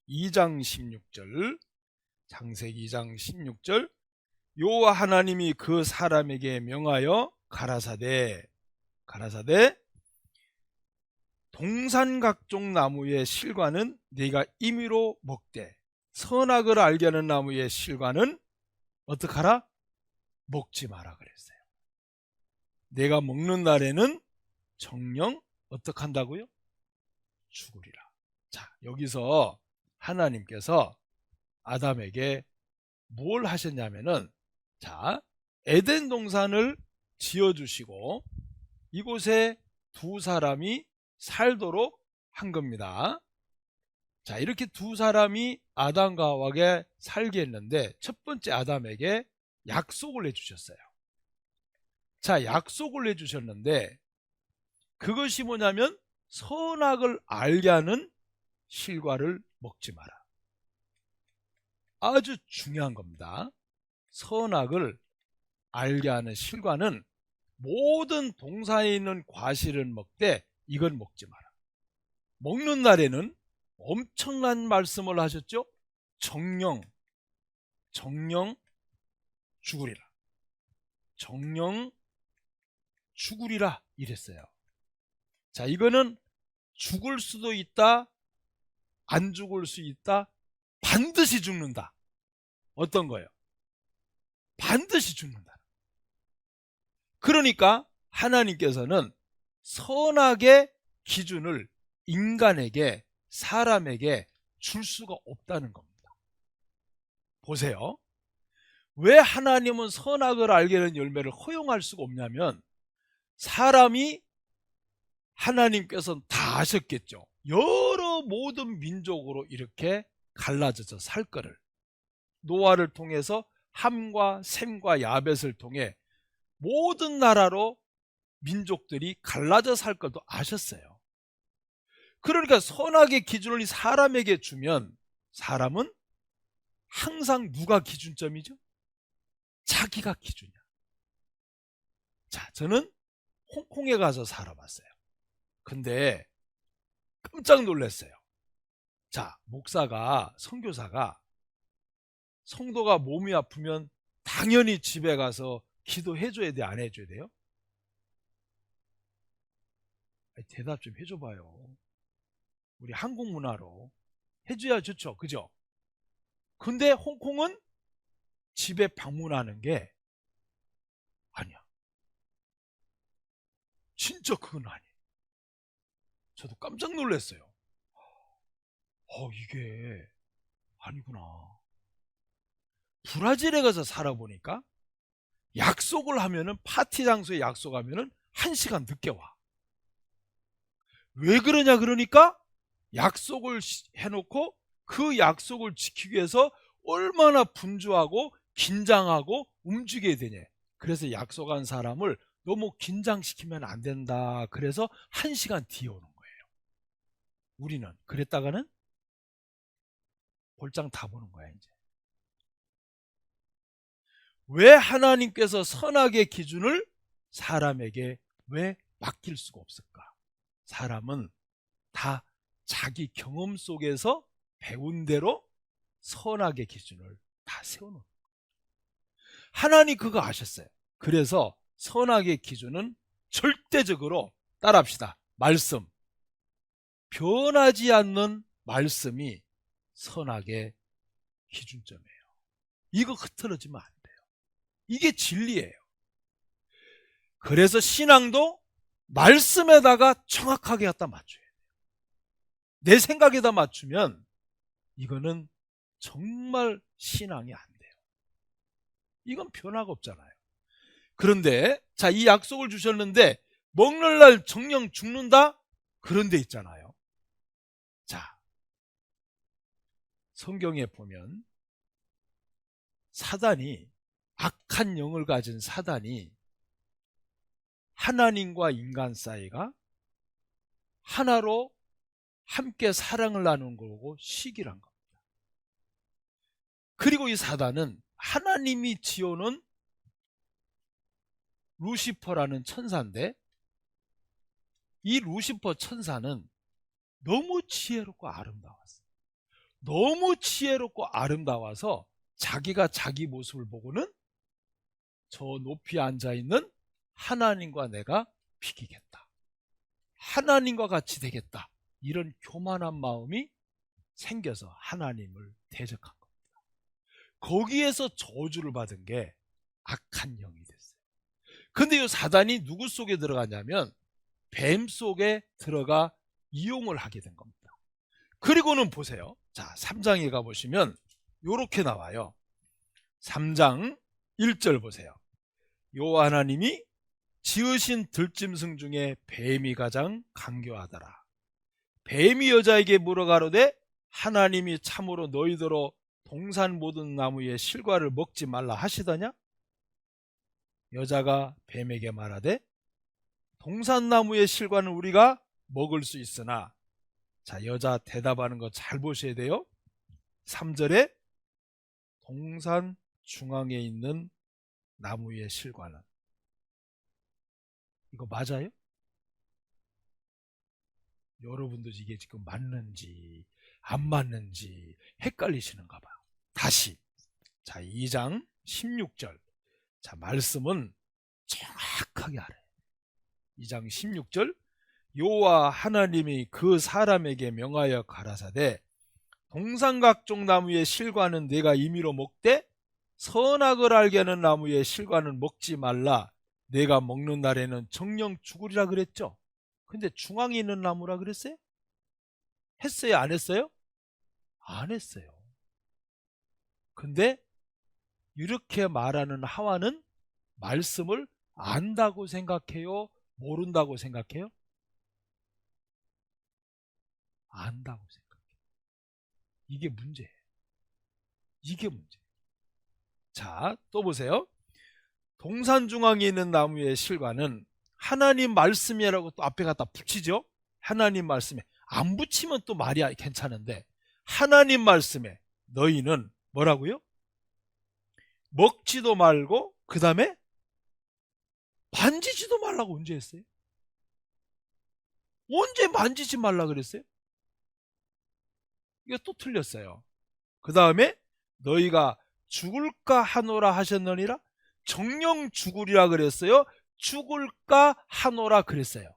2장 16절, 창세기 2장 16절. 여호와 하나님이 그 사람에게 명하여 가라사대 동산 각종 나무의 실과는 네가 임의로 먹되 선악을 알게 하는 나무의 실과는 어떡하라? 먹지 마라 그랬어요. 내가 먹는 날에는 정녕 어떡한다고요? 죽으리라. 자, 여기서 하나님께서 아담에게 뭘 하셨냐면은, 자, 에덴 동산을 지어주시고 이곳에 2 사람이 살도록 한 겁니다. 자, 이렇게 두 사람이 아담과 하와에게 살게 했는데 첫 번째 아담에게 약속을 해주셨어요. 자, 약속을 해주셨는데 그것이 뭐냐면 선악을 알게 하는 실과를 먹지 마라. 아주 중요한 겁니다. 선악을 알게 하는 실과는 모든 동산에 있는 과실은 먹되 이건 먹지 마라. 먹는 날에는 엄청난 말씀을 하셨죠. 정령 죽으리라. 정령 죽으리라 이랬어요. 자, 이거는 죽을 수도 있다, 안 죽을 수 있다, 반드시 죽는다. 어떤 거예요? 반드시 죽는다. 그러니까 하나님께서는 선악의 기준을 인간에게, 사람에게 줄 수가 없다는 겁니다. 보세요. 왜 하나님은 선악을 알게 하는 열매를 허용할 수가 없냐면 사람이 하나님께서는 다 아셨겠죠. 여러 모든 민족으로 이렇게 갈라져서 살 거를, 노아를 통해서 함과 셈과 야벳을 통해 모든 나라로 민족들이 갈라져 살 것도 아셨어요. 그러니까 선악의 기준을 사람에게 주면 사람은 항상 누가 기준점이죠? 자기가 기준이야. 자, 저는 홍콩에 가서 살아봤어요. 근데 깜짝 놀랐어요. 자, 목사가, 선교사가 성도가 몸이 아프면 당연히 집에 가서 기도해줘야 돼, 안 해줘야 돼요? 대답 좀 해줘봐요. 우리 한국 문화로 해줘야 좋죠, 그죠? 근데 홍콩은 집에 방문하는 게 아니야. 진짜 그건 아니에요. 저도 깜짝 놀랐어요. 이게 아니구나. 브라질에 가서 살아보니까 약속을 하면은, 파티 장소에 약속하면은 1시간 늦게 와. 왜 그러냐 그러니까 약속을 해놓고 그 약속을 지키기 위해서 얼마나 분주하고 긴장하고 움직여야 되냐. 그래서 약속한 사람을 너무 긴장시키면 안 된다. 그래서 1시간 뒤에 오는 거예요. 우리는 그랬다가는 볼장 다 보는 거야 이제. 왜 하나님께서 선악의 기준을 사람에게 왜 맡길 수가 없을까? 사람은 다 자기 경험 속에서 배운 대로 선악의 기준을 다 세워놓는 거예요. 하나님 그거 아셨어요. 그래서 선악의 기준은 절대적으로 따라합시다. 말씀. 변하지 않는 말씀이 선악의 기준점이에요. 이거 흐트러지면 안 돼요. 이게 진리예요. 그래서 신앙도 말씀에다가 정확하게 갖다 맞춰야 돼요. 내 생각에다 맞추면 이거는 정말 신앙이 안 돼요. 이건 변화가 없잖아요. 그런데 자, 이 약속을 주셨는데 먹는 날 정령 죽는다? 그런 데 있잖아요. 자, 성경에 보면 사단이, 악한 영을 가진 사단이 하나님과 인간 사이가 하나로 함께 사랑을 나누는 거고 시기란 겁니다. 그리고 이 사단은 하나님이 지어놓은 루시퍼라는 천사인데 이 루시퍼 천사는 너무 지혜롭고 아름다웠어요. 너무 지혜롭고 아름다워서 자기가 자기 모습을 보고는 저 높이 앉아있는 하나님과 내가 비기겠다. 하나님과 같이 되겠다. 이런 교만한 마음이 생겨서 하나님을 대적한 겁니다. 거기에서 저주를 받은 게 악한 영이 됐어요. 근데 이 사단이 누구 속에 들어가냐면 뱀 속에 들어가 이용을 하게 된 겁니다. 그리고는 보세요. 자, 3장에 가보시면 이렇게 나와요. 3장 1절 보세요. 여호와 하나님이 지으신 들짐승 중에 뱀이 가장 간교하더라. 뱀이 여자에게 물어가로되 하나님이 참으로 너희더러 동산 모든 나무의 실과를 먹지 말라 하시더냐? 여자가 뱀에게 말하되 동산나무의 실과는 우리가 먹을 수 있으나, 자, 여자 대답하는 거 잘 보셔야 돼요. 3절에 동산 중앙에 있는 나무의 실과는, 이거 맞아요? 여러분들 이게 지금 맞는지 안 맞는지 헷갈리시는가 봐요. 다시, 자, 2장 16절. 자, 말씀은 정확하게 알아요. 2장 16절, 여호와 하나님이 그 사람에게 명하여 가라사대 동산 각종 나무의 실과는 내가 임의로 먹되 선악을 알게 하는 나무의 실과는 먹지 말라. 내가 먹는 날에는 정령 죽으리라 그랬죠. 근데 중앙에 있는 나무라 그랬어요? 했어요? 안 했어요? 안 했어요. 근데 이렇게 말하는 하와는 말씀을 안다고 생각해요? 모른다고 생각해요? 안다고 생각해요. 이게 문제예요. 이게 문제예요. 자, 또 보세요. 동산 중앙에 있는 나무의 실과는 하나님 말씀이라고 또 앞에 갖다 붙이죠. 하나님 말씀에. 안 붙이면 또 말이 괜찮은데, 하나님 말씀에 너희는 뭐라고요? 먹지도 말고 그 다음에 만지지도 말라고 언제 했어요? 언제 만지지 말라 그랬어요? 이거 또 틀렸어요. 그 다음에 너희가 죽을까 하노라 하셨느니라? 정령 죽으리라 그랬어요? 죽을까 하노라 그랬어요.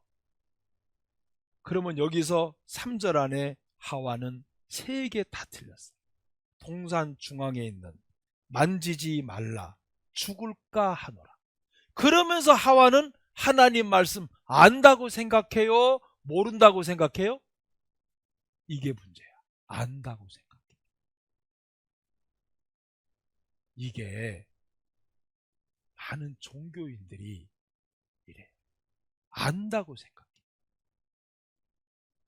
그러면 여기서 3절 안에 하와는 3개 다 틀렸어요. 동산 중앙에 있는 만지지 말라, 죽을까 하노라. 그러면서 하와는 하나님 말씀 안다고 생각해요? 모른다고 생각해요? 이게 문제야. 안다고 생각해. 이게 많은 종교인들이 이래. 안다고 생각해.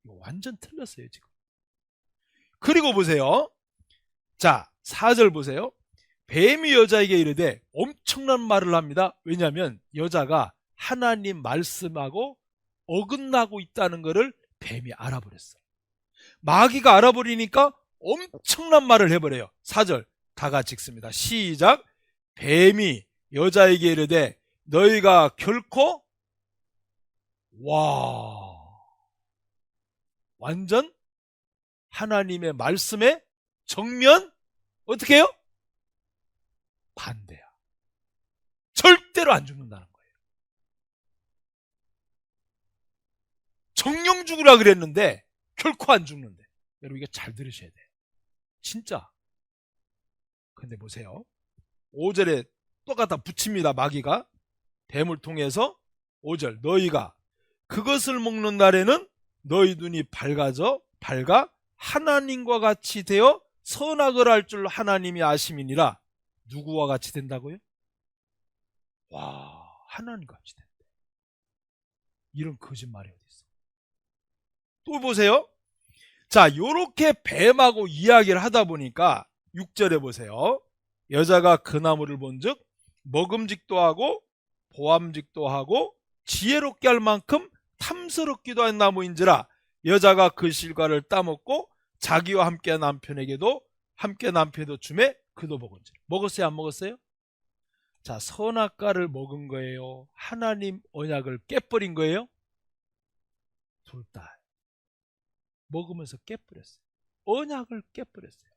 이거 완전 틀렸어요, 지금. 그리고 보세요. 자, 4절 보세요. 뱀이 여자에게 이르되, 엄청난 말을 합니다. 왜냐하면 여자가 하나님 말씀하고 어긋나고 있다는 것을 뱀이 알아버렸어요. 마귀가 알아버리니까 엄청난 말을 해버려요. 4절 다 같이 읽습니다. 시작. 뱀이 여자에게 이르되 너희가 결코, 완전 하나님의 말씀에 정면 어떻게 해요? 반대야. 절대로 안 죽는다는 거예요. 정령 죽으라 그랬는데 결코 안 죽는데. 여러분 이거 잘 들으셔야 돼요. 진짜. 근데 보세요. 5절에 똑같아 붙입니다. 마귀가 뱀을 통해서 5절 너희가 그것을 먹는 날에는 너희 눈이 밝아 하나님과 같이 되어 선악을 알 줄 하나님이 아심이니라. 누구와 같이 된다고요? 와, 하나님과 같이 된다. 이런 거짓말이 어디 있어? 또 보세요. 자, 요렇게 뱀하고 이야기를 하다 보니까 6절에 보세요. 여자가 그 나무를 본즉 먹음직도 하고 보암직도 하고 지혜롭게 할 만큼 탐스럽기도 한 나무인지라. 여자가 그 실과를 따먹고 자기와 함께 남편에게도 함께 남편도 주매 그도 먹은지라. 먹었어요, 안 먹었어요? 자, 선악과를 먹은 거예요? 하나님 언약을 깨버린 거예요? 둘 다 먹으면서 깨버렸어요. 언약을 깨버렸어요.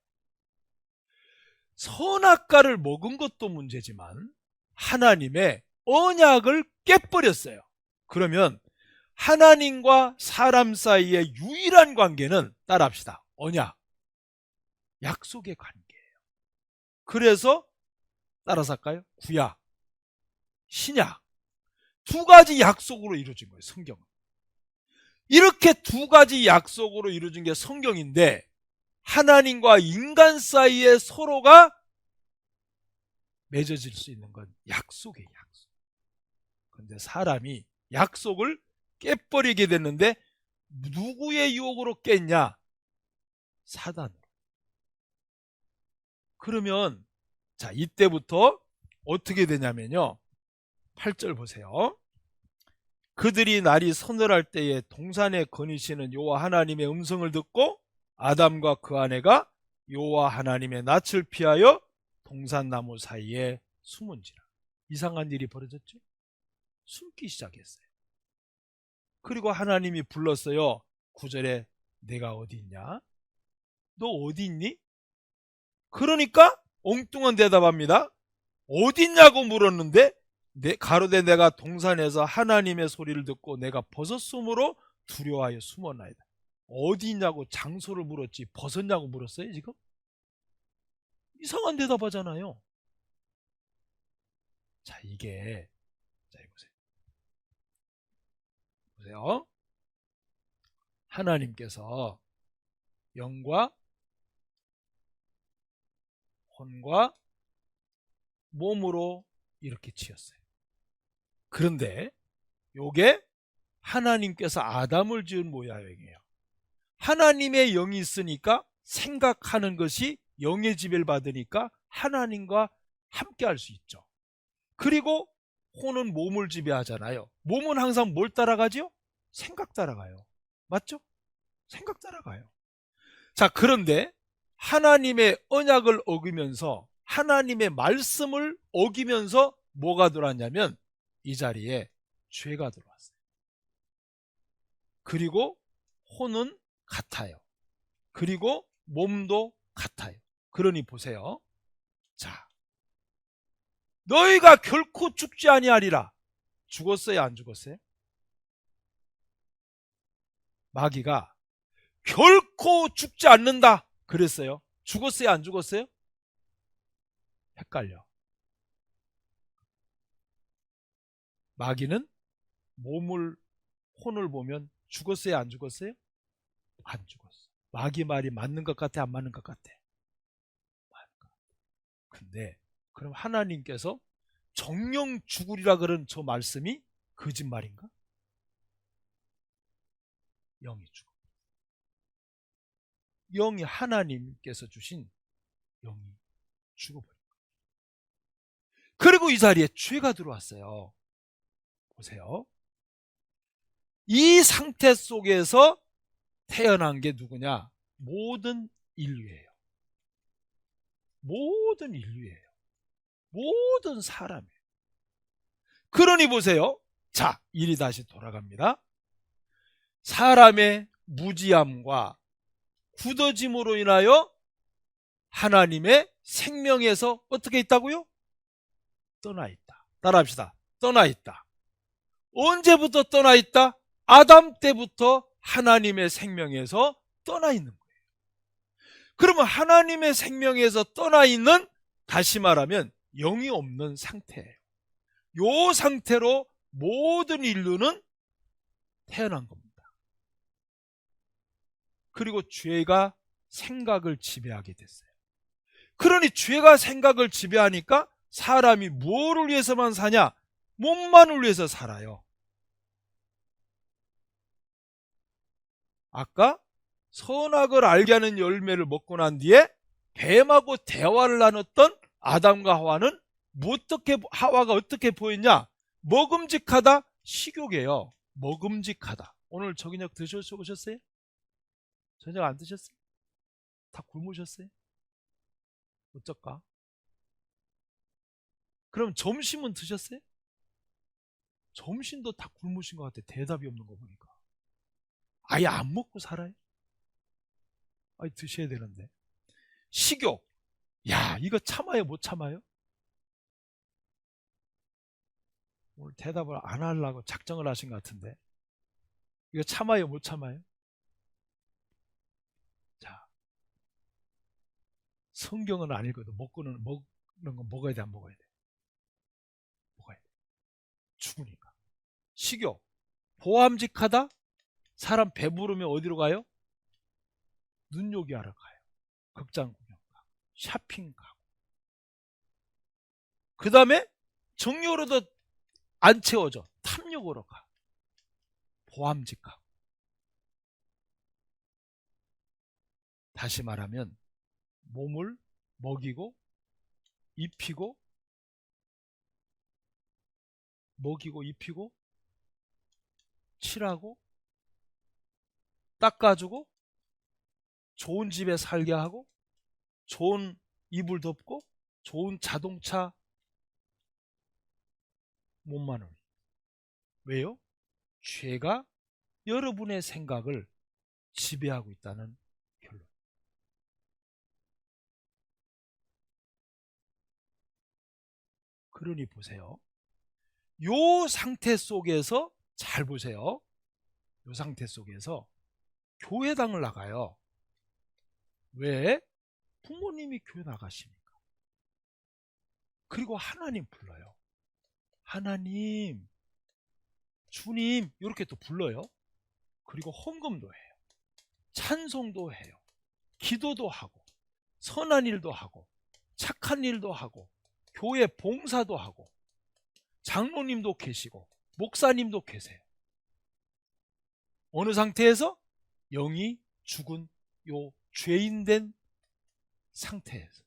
선악과를 먹은 것도 문제지만 하나님의 언약을 깨버렸어요. 그러면 하나님과 사람 사이의 유일한 관계는 따라합시다. 언약, 약속의 관계예요. 그래서 따라서 할까요? 구약, 신약 두 가지 약속으로 이루어진 거예요. 성경은. 이렇게 두 가지 약속으로 이루어진 게 성경인데 하나님과 인간 사이에 서로가 맺어질 수 있는 건 약속이에요. 약속. 그런데 사람이 약속을 깨버리게 됐는데 누구의 유혹으로 깼냐? 사단으로. 그러면 자, 이때부터 어떻게 되냐면요. 8절 보세요. 그들이 날이 서늘할 때에 동산에 거니시는 여호와 하나님의 음성을 듣고 아담과 그 아내가 여호와 하나님의 낯을 피하여 동산나무 사이에 숨은지라. 이상한 일이 벌어졌죠. 숨기 시작했어요. 그리고 하나님이 불렀어요. 9절에 내가 어디 있냐? 너 어디 있니? 그러니까 엉뚱한 대답합니다. 어디 있냐고 물었는데 가로되 내가 동산에서 하나님의 소리를 듣고 내가 버섯 숨으로 두려워하여 숨었나이다. 어디 있냐고 장소를 물었지 벗었냐고 물었어요 지금? 이상한 대답하잖아요. 자, 이게 자, 보세요. 하나님께서 영과 혼과 몸으로 이렇게 지었어요. 그런데 요게 하나님께서 아담을 지은 모양이에요. 하나님의 영이 있으니까 생각하는 것이 영의 지배를 받으니까 하나님과 함께 할 수 있죠. 그리고 혼은 몸을 지배하잖아요. 몸은 항상 뭘 따라가죠? 생각 따라가요. 맞죠? 생각 따라가요. 자, 그런데 하나님의 언약을 어기면서 하나님의 말씀을 어기면서 뭐가 들어왔냐면 이 자리에 죄가 들어왔어요. 그리고 혼은 같아요. 그리고 몸도 같아요. 그러니 보세요. 자, 너희가 결코 죽지 아니하리라. 죽었어요, 안 죽었어요? 마귀가 결코 죽지 않는다 그랬어요. 죽었어요, 안 죽었어요? 헷갈려. 마귀는 혼을 보면 죽었어요, 안 죽었어요? 안 죽었어. 마귀 말이 맞는 것 같아, 안 맞는 것 같아? 맞는 것 같아. 근데 그럼 하나님께서 정령 죽으리라 그런 저 말씀이 거짓말인가? 영이 죽어. 영이 하나님께서 주신 영이 죽어버린 거예요. 그리고 이 자리에 죄가 들어왔어요. 보세요. 이 상태 속에서 태어난 게 누구냐? 모든 인류예요. 모든 인류예요. 모든 사람이에요. 그러니 보세요. 자, 일이 다시 돌아갑니다. 사람의 무지함과 굳어짐으로 인하여 하나님의 생명에서 어떻게 있다고요? 떠나 있다. 따라합시다. 떠나 있다. 언제부터 떠나 있다? 아담 때부터 하나님의 생명에서 떠나 있는 거예요. 그러면 하나님의 생명에서 떠나 있는, 다시 말하면 영이 없는 상태예요. 이 상태로 모든 인류는 태어난 겁니다. 그리고 죄가 생각을 지배하게 됐어요. 그러니 죄가 생각을 지배하니까 사람이 무엇을 위해서만 사냐? 몸만을 위해서 살아요. 아까 선악을 알게 하는 열매를 먹고 난 뒤에 뱀하고 대화를 나눴던 아담과 하와는 하와가 어떻게 보였냐? 먹음직하다, 식욕이에요. 먹음직하다. 오늘 저녁 드셔보셨어요? 저녁 안 드셨어요? 다 굶으셨어요? 어쩔까? 그럼 점심은 드셨어요? 점심도 다 굶으신 것 같아. 대답이 없는 거 보니까. 아예 안 먹고 살아요? 아니, 드셔야 되는데. 식욕. 야, 이거 참아요, 못 참아요? 오늘 대답을 안 하려고 작정을 하신 것 같은데. 이거 참아요, 못 참아요? 자, 성경은 안 읽어도 먹는 건 먹어야 돼, 안 먹어야 돼? 먹어야 돼. 죽으니까. 식욕. 보암직하다? 사람 배부르면 어디로 가요? 눈요기 하러 가요. 극장 구경 가고, 샤핑 가고. 그 다음에 정력으로도 안 채워져. 탐욕으로 가. 보암직하고. 다시 말하면 몸을 먹이고 입히고 칠하고 닦아주고 좋은 집에 살게 하고 좋은 이불 덮고 좋은 자동차 못 마누니. 왜요? 죄가 여러분의 생각을 지배하고 있다는 결론. 그러니 보세요. 요 상태 속에서 잘 보세요. 요 상태 속에서 교회당을 나가요. 왜? 부모님이 교회 나가십니까? 그리고 하나님 불러요. 하나님, 주님 이렇게 또 불러요. 그리고 헌금도 해요. 찬송도 해요. 기도도 하고 선한 일도 하고 착한 일도 하고 교회 봉사도 하고 장로님도 계시고 목사님도 계세요. 어느 상태에서? 영이 죽은 요 죄인된 상태에서.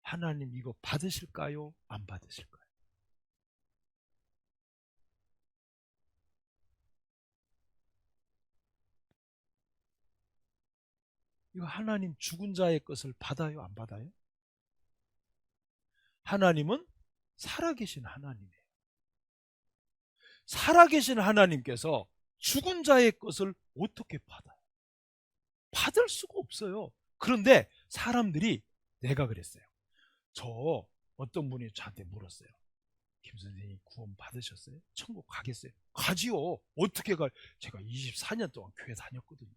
하나님 이거 받으실까요? 안 받으실까요? 이거 하나님 죽은 자의 것을 받아요? 안 받아요? 하나님은 살아계신 하나님이에요. 살아계신 하나님께서 죽은 자의 것을 어떻게 받아요? 받을 수가 없어요. 그런데 사람들이, 내가 그랬어요. 저 어떤 분이 저한테 물었어요. 김 선생님 구원 받으셨어요? 천국 가겠어요? 가지요. 어떻게 가? 제가 24년 동안 교회 다녔거든요.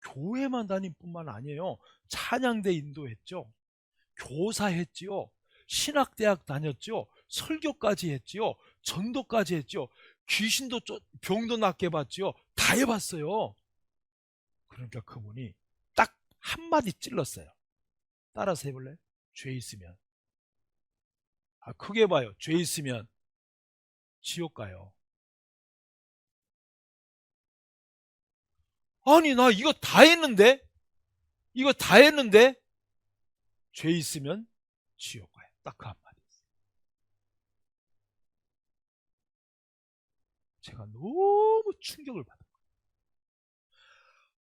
교회만 다닐 뿐만 아니에요. 찬양대 인도했죠. 교사했지요. 신학대학 다녔죠. 설교까지 했지요. 전도까지 했죠. 귀신도 병도 낫게 봤지요. 다 해봤어요. 그러니까 그분이 딱 한마디 찔렀어요. 따라서 해볼래요? 죄 있으면. 크게 봐요. 죄 있으면 지옥 가요. 아니 나 이거 다 했는데 죄 있으면 지옥 가요. 딱 그 한마디. 제가 너무 충격을 받은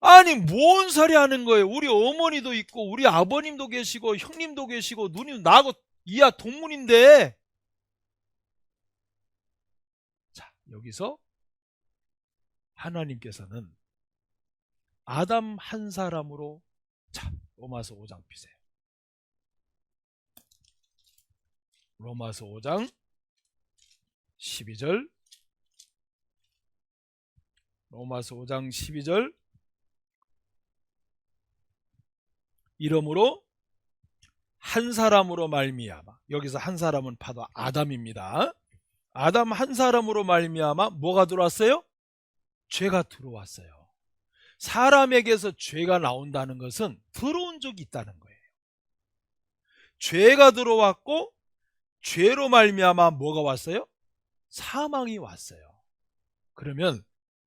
거예요. 아니 뭔 소리 하는 거예요. 우리 어머니도 있고 우리 아버님도 계시고 형님도 계시고 누님 나하고 이하 동문인데. 자, 여기서 하나님께서는 아담 한 사람으로, 자, 로마서 5장 피세요. 로마서 5장 12절. 로마서 5장 12절. 이러므로 한 사람으로 말미암아, 여기서 한 사람은 바로 아담입니다. 아담 한 사람으로 말미암아 뭐가 들어왔어요? 죄가 들어왔어요. 사람에게서 죄가 나온다는 것은 들어온 적이 있다는 거예요. 죄가 들어왔고 죄로 말미암아 뭐가 왔어요? 사망이 왔어요. 그러면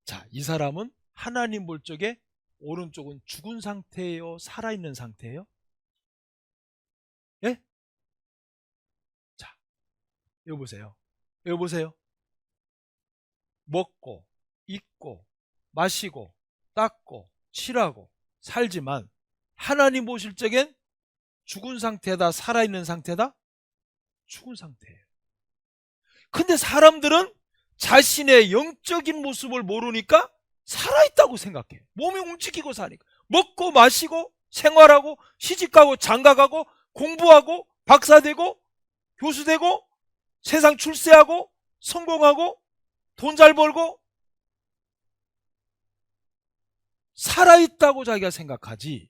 자, 이 사람은 하나님 볼 적에 오른쪽은 죽은 상태예요? 살아있는 상태예요? 예? 자, 여기 보세요. 여기 보세요. 먹고 입고 마시고 닦고 칠하고 살지만 하나님 보실 적엔 죽은 상태다, 살아있는 상태다? 죽은 상태예요. 근데 사람들은 자신의 영적인 모습을 모르니까 살아있다고 생각해요. 몸이 움직이고 사니까. 먹고 마시고 생활하고 시집가고 장가가고 공부하고 박사되고 교수되고 세상 출세하고 성공하고 돈 잘 벌고 살아있다고 자기가 생각하지,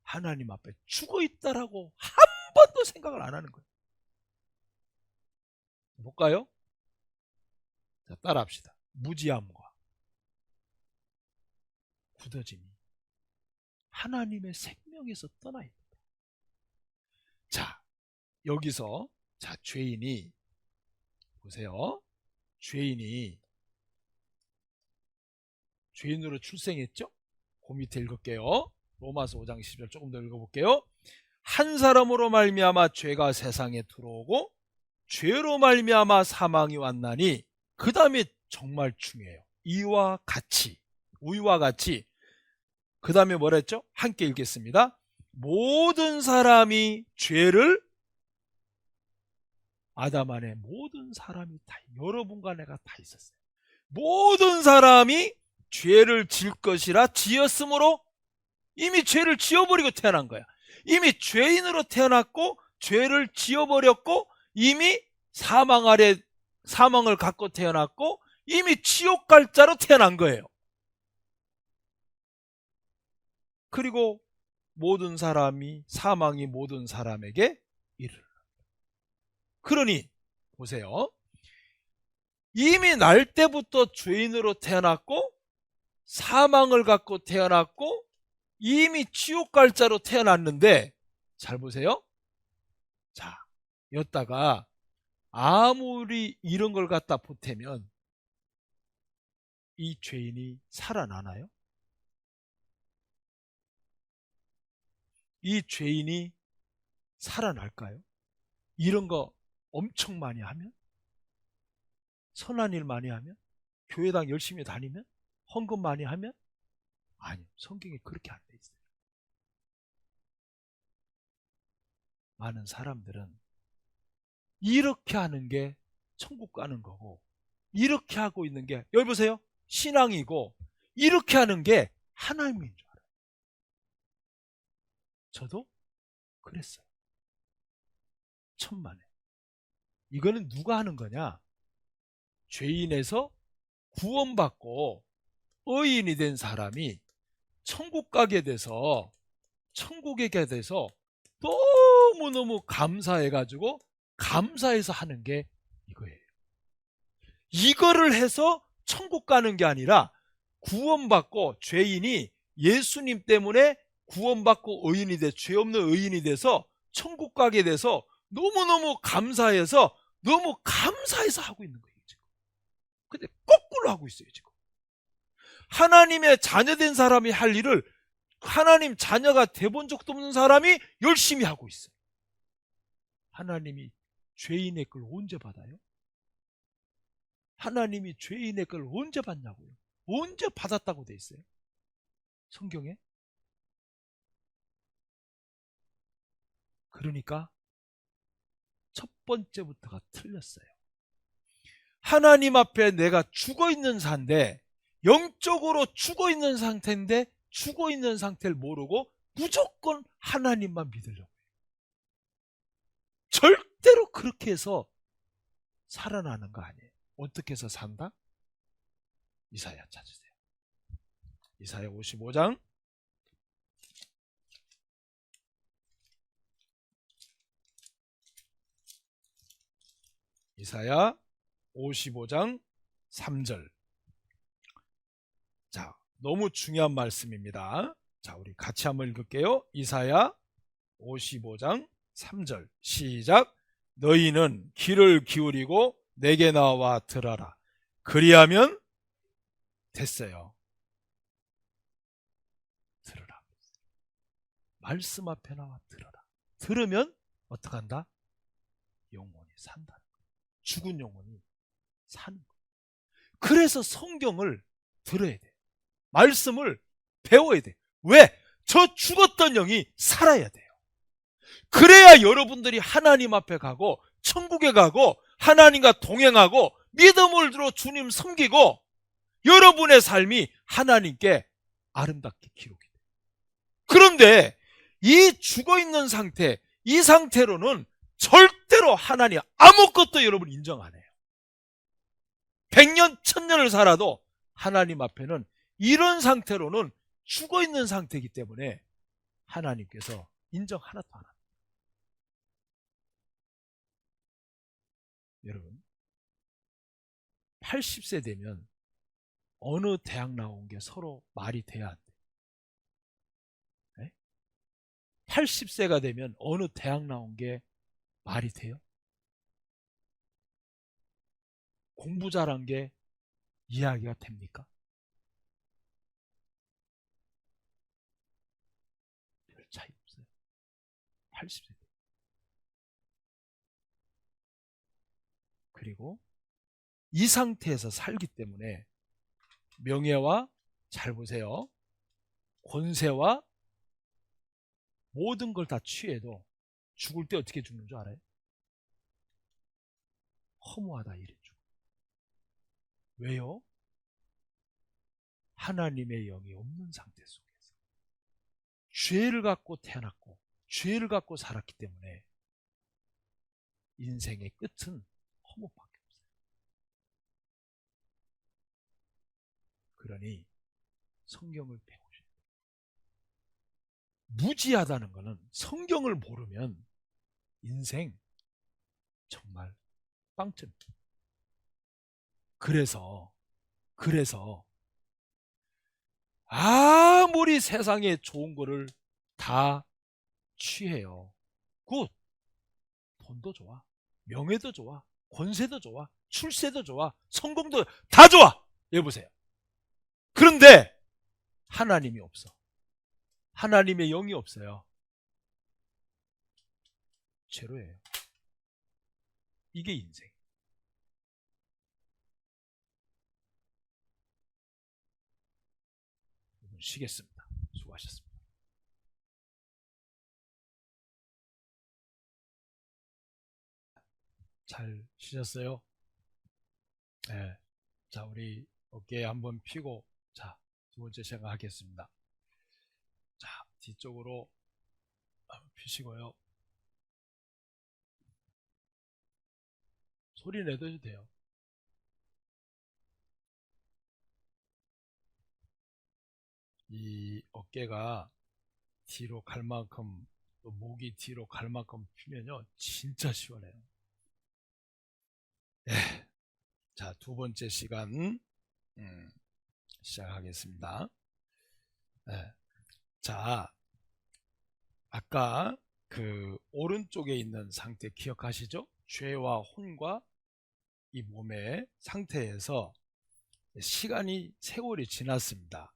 하나님 앞에 죽어있다라고 한 번도 생각을 안 하는 거예요. 볼까요? 자, 따라합시다. 무지함과 굳어짐이 하나님의 생명에서 떠나 있다. 자, 여기서 자, 죄인이 보세요. 죄인이 죄인으로 출생했죠? 그 밑에 읽을게요. 로마서 5장 10절 조금 더 읽어볼게요. 한 사람으로 말미암아 죄가 세상에 들어오고 죄로 말미암아 사망이 왔나니, 그 다음에 정말 중요해요. 이와 같이, 우리와 같이, 그 다음에 뭐라 했죠? 함께 읽겠습니다. 모든 사람이 죄를, 아담 안에 모든 사람이 다, 여러분과 내가 다 있었어요. 모든 사람이 죄를 질 것이라 지었으므로, 이미 죄를 지어버리고 태어난 거야. 이미 죄인으로 태어났고 죄를 지어버렸고 이미 사망 아래 사망을 갖고 태어났고 이미 지옥 갈 자로 태어난 거예요. 그리고 모든 사람이, 사망이 모든 사람에게 이르러. 그러니 보세요. 이미 날 때부터 죄인으로 태어났고 사망을 갖고 태어났고 이미 지옥 갈 자로 태어났는데, 잘 보세요. 자, 여기다가 아무리 이런 걸 갖다 보태면 이 죄인이 살아나나요? 이 죄인이 살아날까요? 이런 거 엄청 많이 하면? 선한 일 많이 하면? 교회당 열심히 다니면? 헌금 많이 하면? 아니요. 성경에 그렇게 안 돼 있어요. 많은 사람들은 이렇게 하는 게 천국 가는 거고, 이렇게 하고 있는 게, 여기 보세요. 신앙이고, 이렇게 하는 게 하나님인 줄 알아요. 저도 그랬어요. 천만에. 이거는 누가 하는 거냐? 죄인에서 구원받고 의인이 된 사람이 천국 가게 돼서, 천국에 가게 돼서 너무너무 감사해가지고 감사해서 하는 게 이거예요. 이거를 해서 천국 가는 게 아니라 구원받고, 죄인이 예수님 때문에 구원받고 의인이 돼, 죄 없는 의인이 돼서 천국 가게 돼서 너무너무 감사해서, 너무 감사해서 하고 있는 거예요, 지금. 근데 거꾸로 하고 있어요, 지금. 하나님의 자녀된 사람이 할 일을 하나님 자녀가 돼본 적도 없는 사람이 열심히 하고 있어요. 하나님이 죄인의 걸 언제 받아요? 하나님이 죄인의 걸 언제 받냐고요? 언제 받았다고 돼 있어요? 성경에? 그러니까 첫 번째부터가 틀렸어요. 하나님 앞에 내가 죽어있는 상태, 영적으로 죽어있는 상태인데 죽어있는 상태를 모르고 무조건 하나님만 믿으려고 해요. 절대로 그렇게 해서 살아나는 거 아니에요. 어떻게 해서 산다? 이사야 찾으세요. 이사야 55장 이사야 55장 3절. 자, 너무 중요한 말씀입니다. 자, 우리 같이 한번 읽을게요. 이사야 55장 3절 시작. 너희는 귀를 기울이고 내게 나와 들어라. 그리하면 됐어요. 들으라. 말씀 앞에 나와 들어라. 들으면 어떡한다? 영혼이 산다. 죽은 영혼이 사는 거예요. 그래서 성경을 들어야 돼. 말씀을 배워야 돼. 왜? 저 죽었던 영이 살아야 돼요. 그래야 여러분들이 하나님 앞에 가고 천국에 가고 하나님과 동행하고 믿음을 들어 주님 섬기고 여러분의 삶이 하나님께 아름답게 기록이 돼요. 그런데 이 죽어있는 상태, 이 상태로는 절대로 하나님 아무것도 여러분 인정 안 해요. 100년, 1000년을 살아도 하나님 앞에는 이런 상태로는 죽어있는 상태이기 때문에 하나님께서 인정 하나도 안 합니다. 여러분, 80세 되면 어느 대학 나온 게 서로 말이 돼야 안 돼요. 네? 80세가 되면 어느 대학 나온 게 말이 돼요? 공부 잘한 게 이야기가 됩니까? 80세. 그리고 이 상태에서 살기 때문에 명예와, 잘 보세요, 권세와 모든 걸 다 취해도 죽을 때 어떻게 죽는 줄 알아요? 허무하다 이래 죽어. 왜요? 하나님의 영이 없는 상태 속에서 죄를 갖고 태어났고 죄를 갖고 살았기 때문에 인생의 끝은 허무밖에 없어요. 그러니 성경을 배우셔야 돼요. 무지하다는 것은 성경을 모르면 인생 정말 빵점이에요. 그래서 아무리 세상에 좋은 거를 다 취해요. 굿. 돈도 좋아, 명예도 좋아, 권세도 좋아, 출세도 좋아, 성공도 다 좋아. 여보세요. 그런데 하나님이 없어. 하나님의 영이 없어요. 죄로예요. 이게 인생. 쉬겠습니다. 수고하셨습니다. 잘 쉬셨어요? 네. 자, 우리 어깨 한번 펴고, 자, 두 번째 시작하겠습니다. 자, 뒤쪽으로 한번 펴시고요. 소리 내도 돼요. 이 어깨가 뒤로 갈 만큼, 또 목이 뒤로 갈 만큼 펴면요, 진짜 시원해요. 네. 자, 두 번째 시간 시작하겠습니다. 네. 자, 아까 그 오른쪽에 있는 상태 기억하시죠? 죄와 혼과 이 몸의 상태에서 시간이, 세월이 지났습니다.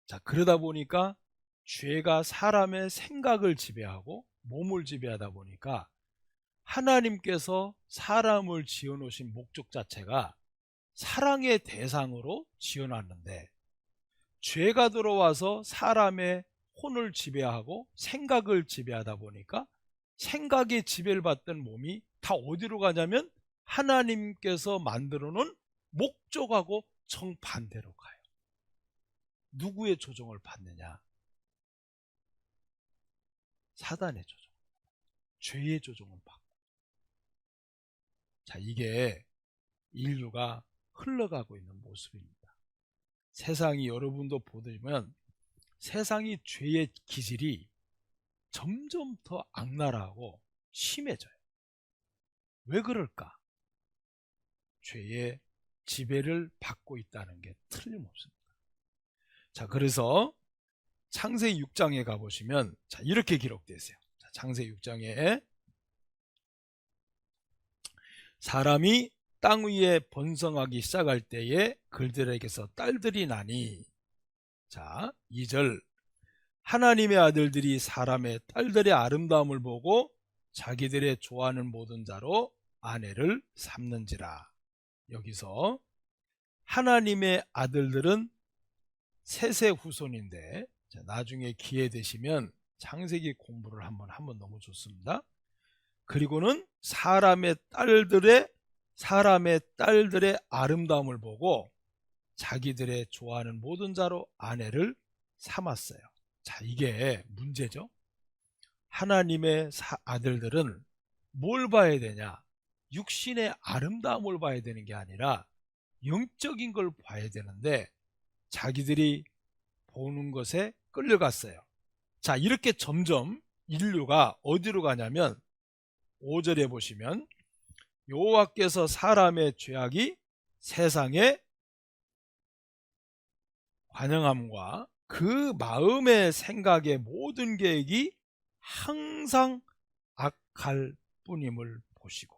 자, 그러다 보니까 죄가 사람의 생각을 지배하고 몸을 지배하다 보니까 하나님께서 사람을 지어놓으신 목적 자체가 사랑의 대상으로 지어놨는데, 죄가 들어와서 사람의 혼을 지배하고 생각을 지배하다 보니까 생각에 지배를 받던 몸이 다 어디로 가냐면 하나님께서 만들어 놓은 목적하고 정반대로 가요. 누구의 조종을 받느냐? 사단의 조종, 죄의 조종을 받고. 자, 이게 인류가 흘러가고 있는 모습입니다. 세상이, 여러분도 보시면 세상이 죄의 기질이 점점 더 악랄하고 심해져요. 왜 그럴까? 죄의 지배를 받고 있다는 게 틀림없습니다. 자, 그래서 창세기 6장에 가보시면, 자, 이렇게 기록되어 있어요. 자, 창세기 6장에 사람이 땅 위에 번성하기 시작할 때에 그들에게서 딸들이 나니, 자, 2절, 하나님의 아들들이 사람의 딸들의 아름다움을 보고 자기들의 좋아하는 모든 자로 아내를 삼는지라. 여기서 하나님의 아들들은 셋의 후손인데, 자, 나중에 기회 되시면 창세기 공부를 한번 하면 너무 좋습니다. 그리고는 사람의 딸들의 아름다움을 보고 자기들의 좋아하는 모든 자로 아내를 삼았어요. 자, 이게 문제죠. 하나님의 아들들은 뭘 봐야 되냐? 육신의 아름다움을 봐야 되는 게 아니라 영적인 걸 봐야 되는데 자기들이 보는 것에 끌려갔어요. 자, 이렇게 점점 인류가 어디로 가냐면 5절에 보시면 여호와께서 사람의 죄악이 세상에 관영함과 그 마음의 생각의 모든 계획이 항상 악할 뿐임을 보시고.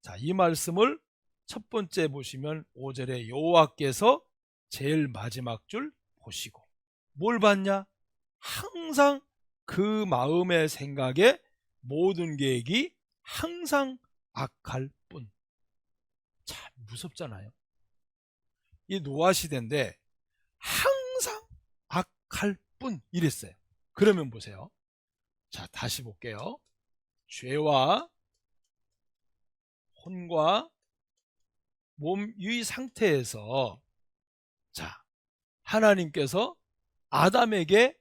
자, 이 말씀을 첫 번째 보시면 5절에 여호와께서 제일 마지막 줄 보시고 뭘 봤냐? 항상 그 마음의 생각에 모든 계획이 항상 악할 뿐. 참 무섭잖아요. 이 노아 시대인데 항상 악할 뿐 이랬어요. 그러면 보세요. 자, 다시 볼게요. 죄와 혼과 몸 유의 상태에서 자, 하나님께서 아담에게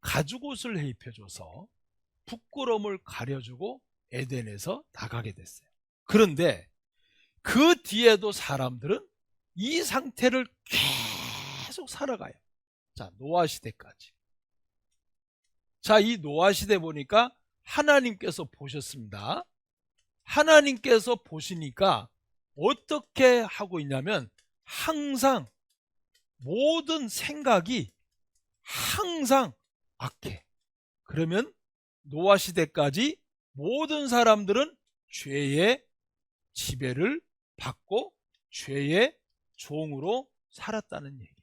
가죽옷을 해입혀줘서 부끄러움을 가려주고 에덴에서 나가게 됐어요. 그런데 그 뒤에도 사람들은 이 상태를 계속 살아가요. 자, 노아 시대까지. 자, 이 노아 시대 보니까 하나님께서 보셨습니다. 하나님께서 보시니까 어떻게 하고 있냐면 항상 모든 생각이 항상 악해. 그러면 노아 시대까지 모든 사람들은 죄의 지배를 받고 죄의 종으로 살았다는 얘기예요.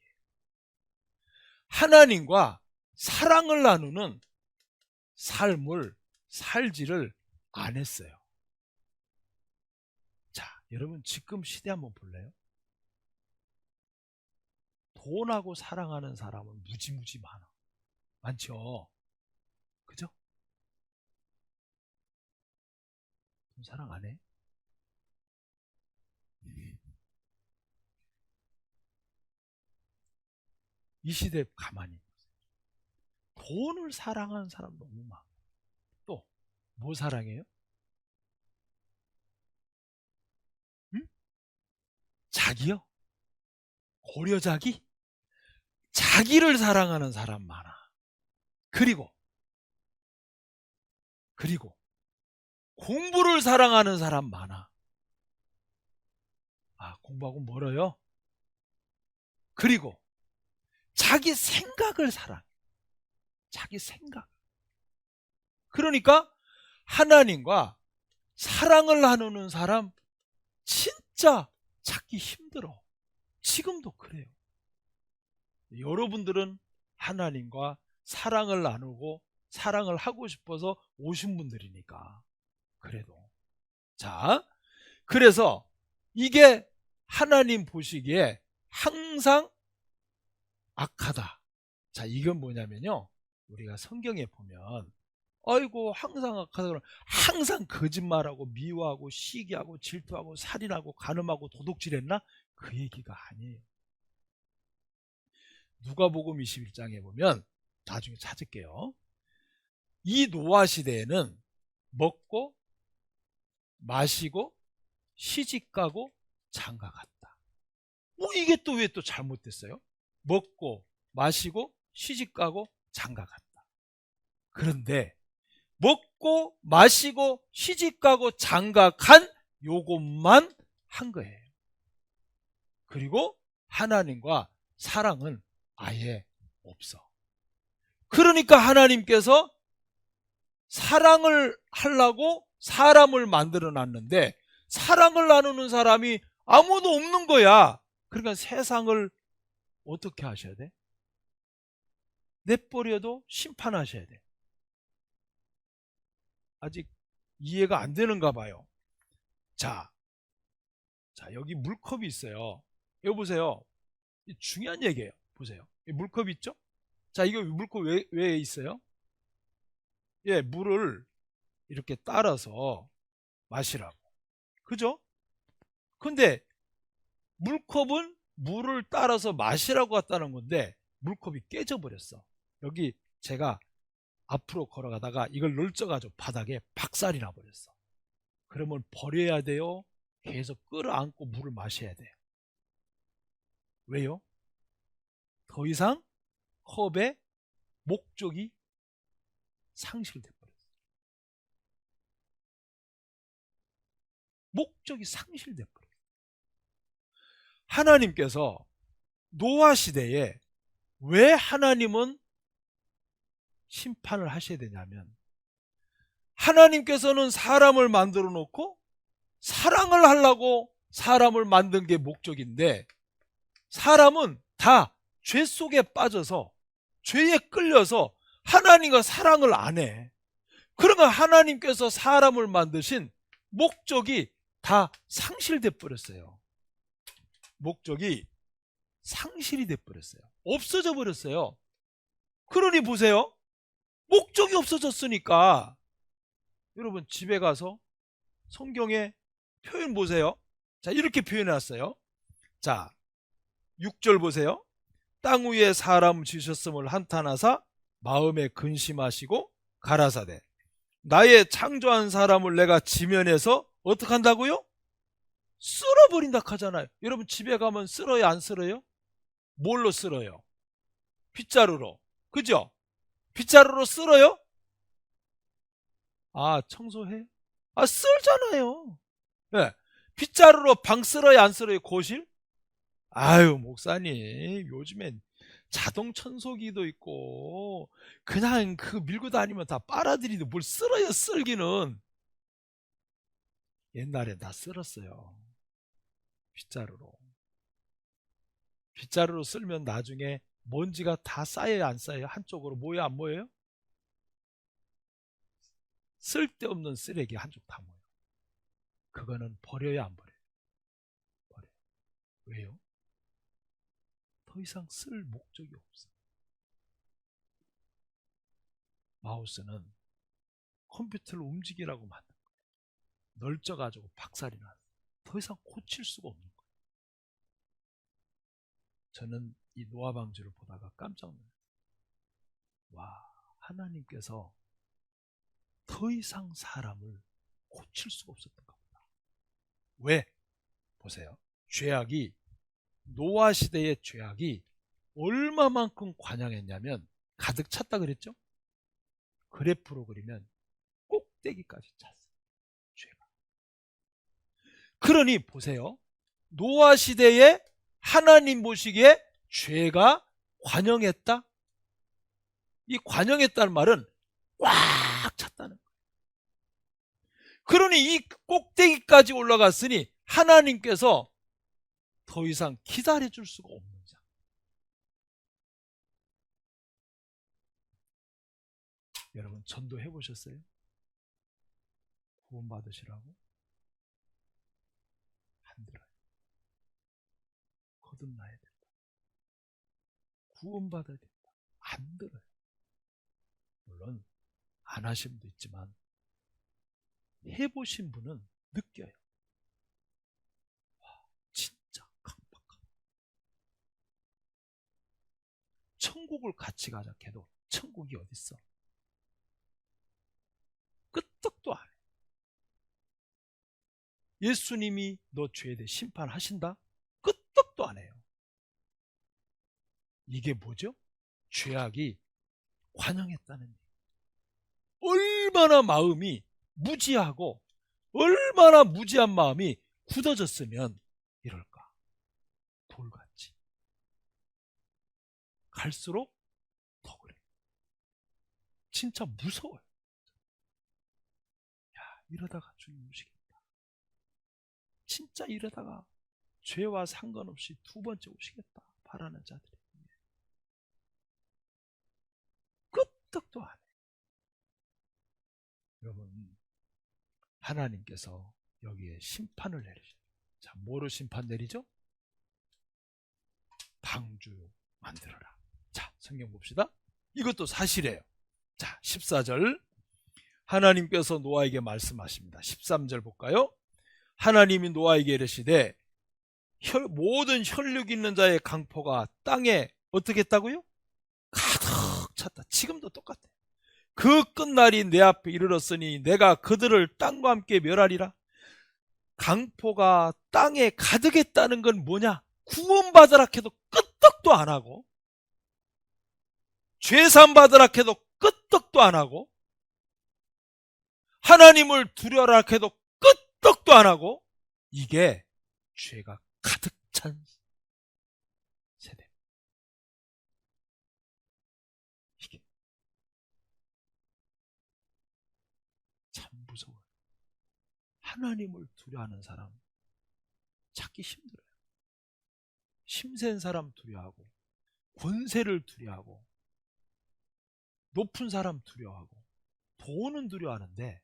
하나님과 사랑을 나누는 삶을 살지를 안 했어요. 자, 여러분 지금 시대 한번 볼래요? 돈하고 사랑하는 사람은 무지무지 많죠. 그죠? 돈 사랑 안 해? 이 시대 가만히 돈을 사랑하는 사람 너무 많아. 또 뭐 사랑해요? 응? 자기요? 고려자기? 자기를 사랑하는 사람 많아. 그리고 공부를 사랑하는 사람 많아. 아, 공부하고 멀어요? 그리고 자기 생각을 사랑해. 자기 생각. 그러니까 하나님과 사랑을 나누는 사람 진짜 찾기 힘들어. 지금도 그래요. 여러분들은 하나님과 사랑을 나누고 사랑을 하고 싶어서 오신 분들이니까. 그래도. 자, 그래서 이게 하나님 보시기에 항상 악하다. 자, 이건 뭐냐면요. 우리가 성경에 보면 아이고 항상 악하다 그러면 항상 거짓말하고 미워하고 시기하고 질투하고 살인하고 간음하고 도둑질했나? 그 얘기가 아니에요. 누가복음 21장에 보면 나중에 찾을게요. 이 노아 시대에는 먹고 마시고 시집가고 장가갔다. 뭐 이게 또 왜 또 잘못됐어요? 먹고 마시고 시집가고 장가갔다. 그런데 먹고 마시고 시집가고 장가간 요것만 한 거예요. 그리고 하나님과 사랑은 아예 없어. 그러니까 하나님께서 사랑을 하려고 사람을 만들어 놨는데 사랑을 나누는 사람이 아무도 없는 거야. 그러니까 세상을 어떻게 하셔야 돼? 내버려도 심판하셔야 돼. 아직 이해가 안 되는가 봐요. 자, 여기 물컵이 있어요. 이거 보세요. 중요한 얘기예요. 보세요. 이 물컵 있죠? 자, 이거 물컵 왜 있어요? 예, 물을 이렇게 따라서 마시라고. 그죠? 근데 물컵은 물을 따라서 마시라고 했다는 건데 물컵이 깨져버렸어. 여기 제가 앞으로 걸어가다가 이걸 널쩍가지고 바닥에 박살이 나버렸어. 그러면 버려야 돼요? 계속 끌어안고 물을 마셔야 돼요? 왜요? 더 이상 컵의 목적이 상실돼 버렸어. 목적이 상실돼 버렸어. 하나님께서 노아 시대에 왜 하나님은 심판을 하셔야 되냐면 하나님께서는 사람을 만들어 놓고 사랑을 하려고 사람을 만든 게 목적인데 사람은 다 죄 속에 빠져서 죄에 끌려서 하나님과 사랑을 안 해. 그러니까 하나님께서 사람을 만드신 목적이 다 상실돼 버렸어요. 목적이 상실이 돼 버렸어요. 없어져 버렸어요. 그러니 보세요. 목적이 없어졌으니까 여러분 집에 가서 성경에 표현 보세요. 자, 이렇게 표현해 놨어요. 자, 6절 보세요. 땅 위에 사람 지으셨음을 한탄하사 마음에 근심하시고 가라사대 나의 창조한 사람을 내가 지면에서 어떻게 한다고요? 쓸어버린다 하잖아요. 여러분 집에 가면 쓸어요, 안 쓸어요? 뭘로 쓸어요? 빗자루로. 그죠? 빗자루로 쓸어요? 아, 청소해? 아, 쓸잖아요. 네. 빗자루로 방 쓸어요, 안 쓸어요? 거실? 아유, 목사님, 요즘엔 자동 청소기도 있고 그냥 그 밀고 다니면 다 빨아들이도 뭘 쓸어요, 쓸기는. 옛날엔 다 쓸었어요. 빗자루로. 빗자루로 쓸면 나중에 먼지가 다 쌓여요, 안 쌓여요? 한쪽으로 모여, 안 모여요? 쓸데없는 쓰레기 한쪽 다 모여요. 그거는 버려요, 안 버려요? 버려요. 왜요? 더 이상 쓸 목적이 없어요. 마우스는 컴퓨터를 움직이라고 만든 거예요. 널쩍가지고 박살이 나요. 더 이상 고칠 수가 없는 거예요. 저는 이 노아 방주를 보다가 깜짝 놀랐어요. 와, 하나님께서 더 이상 사람을 고칠 수가 없었던 겁니다. 왜? 보세요. 죄악이, 노아 시대의 죄악이 얼마만큼 관영했냐면 가득 찼다 그랬죠? 그래프로 그리면 꼭대기까지 찼어요. 죄가. 그러니 보세요. 노아 시대에 하나님 보시기에 죄가 관영했다? 이 관영했다는 말은 꽉 찼다는 거예요. 그러니 이 꼭대기까지 올라갔으니 하나님께서 더 이상 기다려줄 수가 없는 자. 여러분 전도해 보셨어요? 구원 받으시라고? 안 들어요. 거듭나야 된다. 구원 받아야 된다. 안 들어요. 물론 안 하신 분도 있지만 해보신 분은 느껴요. 와, 진짜 강박하다. 천국을 같이 가자 해도 천국이 어딨어? 끄떡도 안 해. 예수님이 너 죄에 대해 심판하신다? 끄떡도 안 해요. 이게 뭐죠? 죄악이 관영했다는 얘기. 얼마나 마음이 무지하고 얼마나 무지한 마음이 굳어졌으면 이럴까? 돌같이. 갈수록 더 그래. 진짜 무서워요. 야, 이러다가 주님 오시겠다. 진짜 이러다가 죄와 상관없이 두 번째 오시겠다. 바라는 자들이. 끄떡도 안 해. 여러분, 하나님께서 여기에 심판을 내리죠. 자, 뭐로 심판 내리죠? 방주 만들어라. 자, 성경 봅시다. 이것도 사실이에요. 자, 14절. 하나님께서 노아에게 말씀하십니다. 13절 볼까요? 하나님이 노아에게 이르시되 모든 혈육 있는 자의 강포가 땅에 어떻게 했다고요? 가득 찼다. 지금도 똑같아. 그 끝날이 내 앞에 이르렀으니 내가 그들을 땅과 함께 멸하리라. 강포가 땅에 가득했다는 건 뭐냐? 구원받으라 해도 끄떡도 안 하고, 죄산받으라 해도 끄떡도 안 하고, 하나님을 두려워라 해도 끄떡도 안 하고, 이게 죄가 가득 찬 세대. 이게 참 무서워요. 하나님을 두려워하는 사람 찾기 힘들어요. 힘센 사람 두려워하고, 권세를 두려워하고, 높은 사람 두려워하고, 돈은 두려워하는데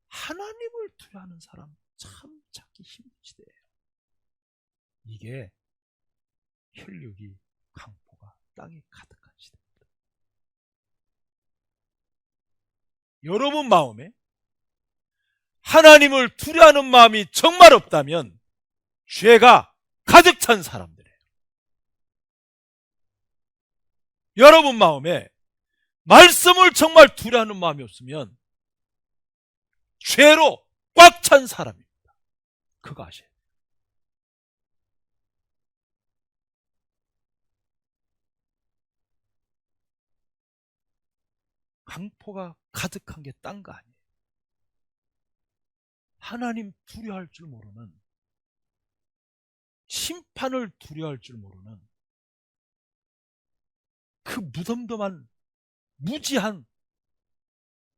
하나님을 두려워하는 사람 참 찾기 힘든 시대예요. 이게 혈육이 강포가 땅에 가득한 시대입니다. 여러분 마음에 하나님을 두려워하는 마음이 정말 없다면 죄가 가득 찬 사람들이에요. 여러분 마음에 말씀을 정말 두려워하는 마음이 없으면 죄로 꽉 찬 사람입니다. 그거 아셔야 돼요. 강포가 가득한 게 딴 거 아니에요. 하나님 두려워할 줄 모르는, 심판을 두려워할 줄 모르는 그 무덤덤한 무지한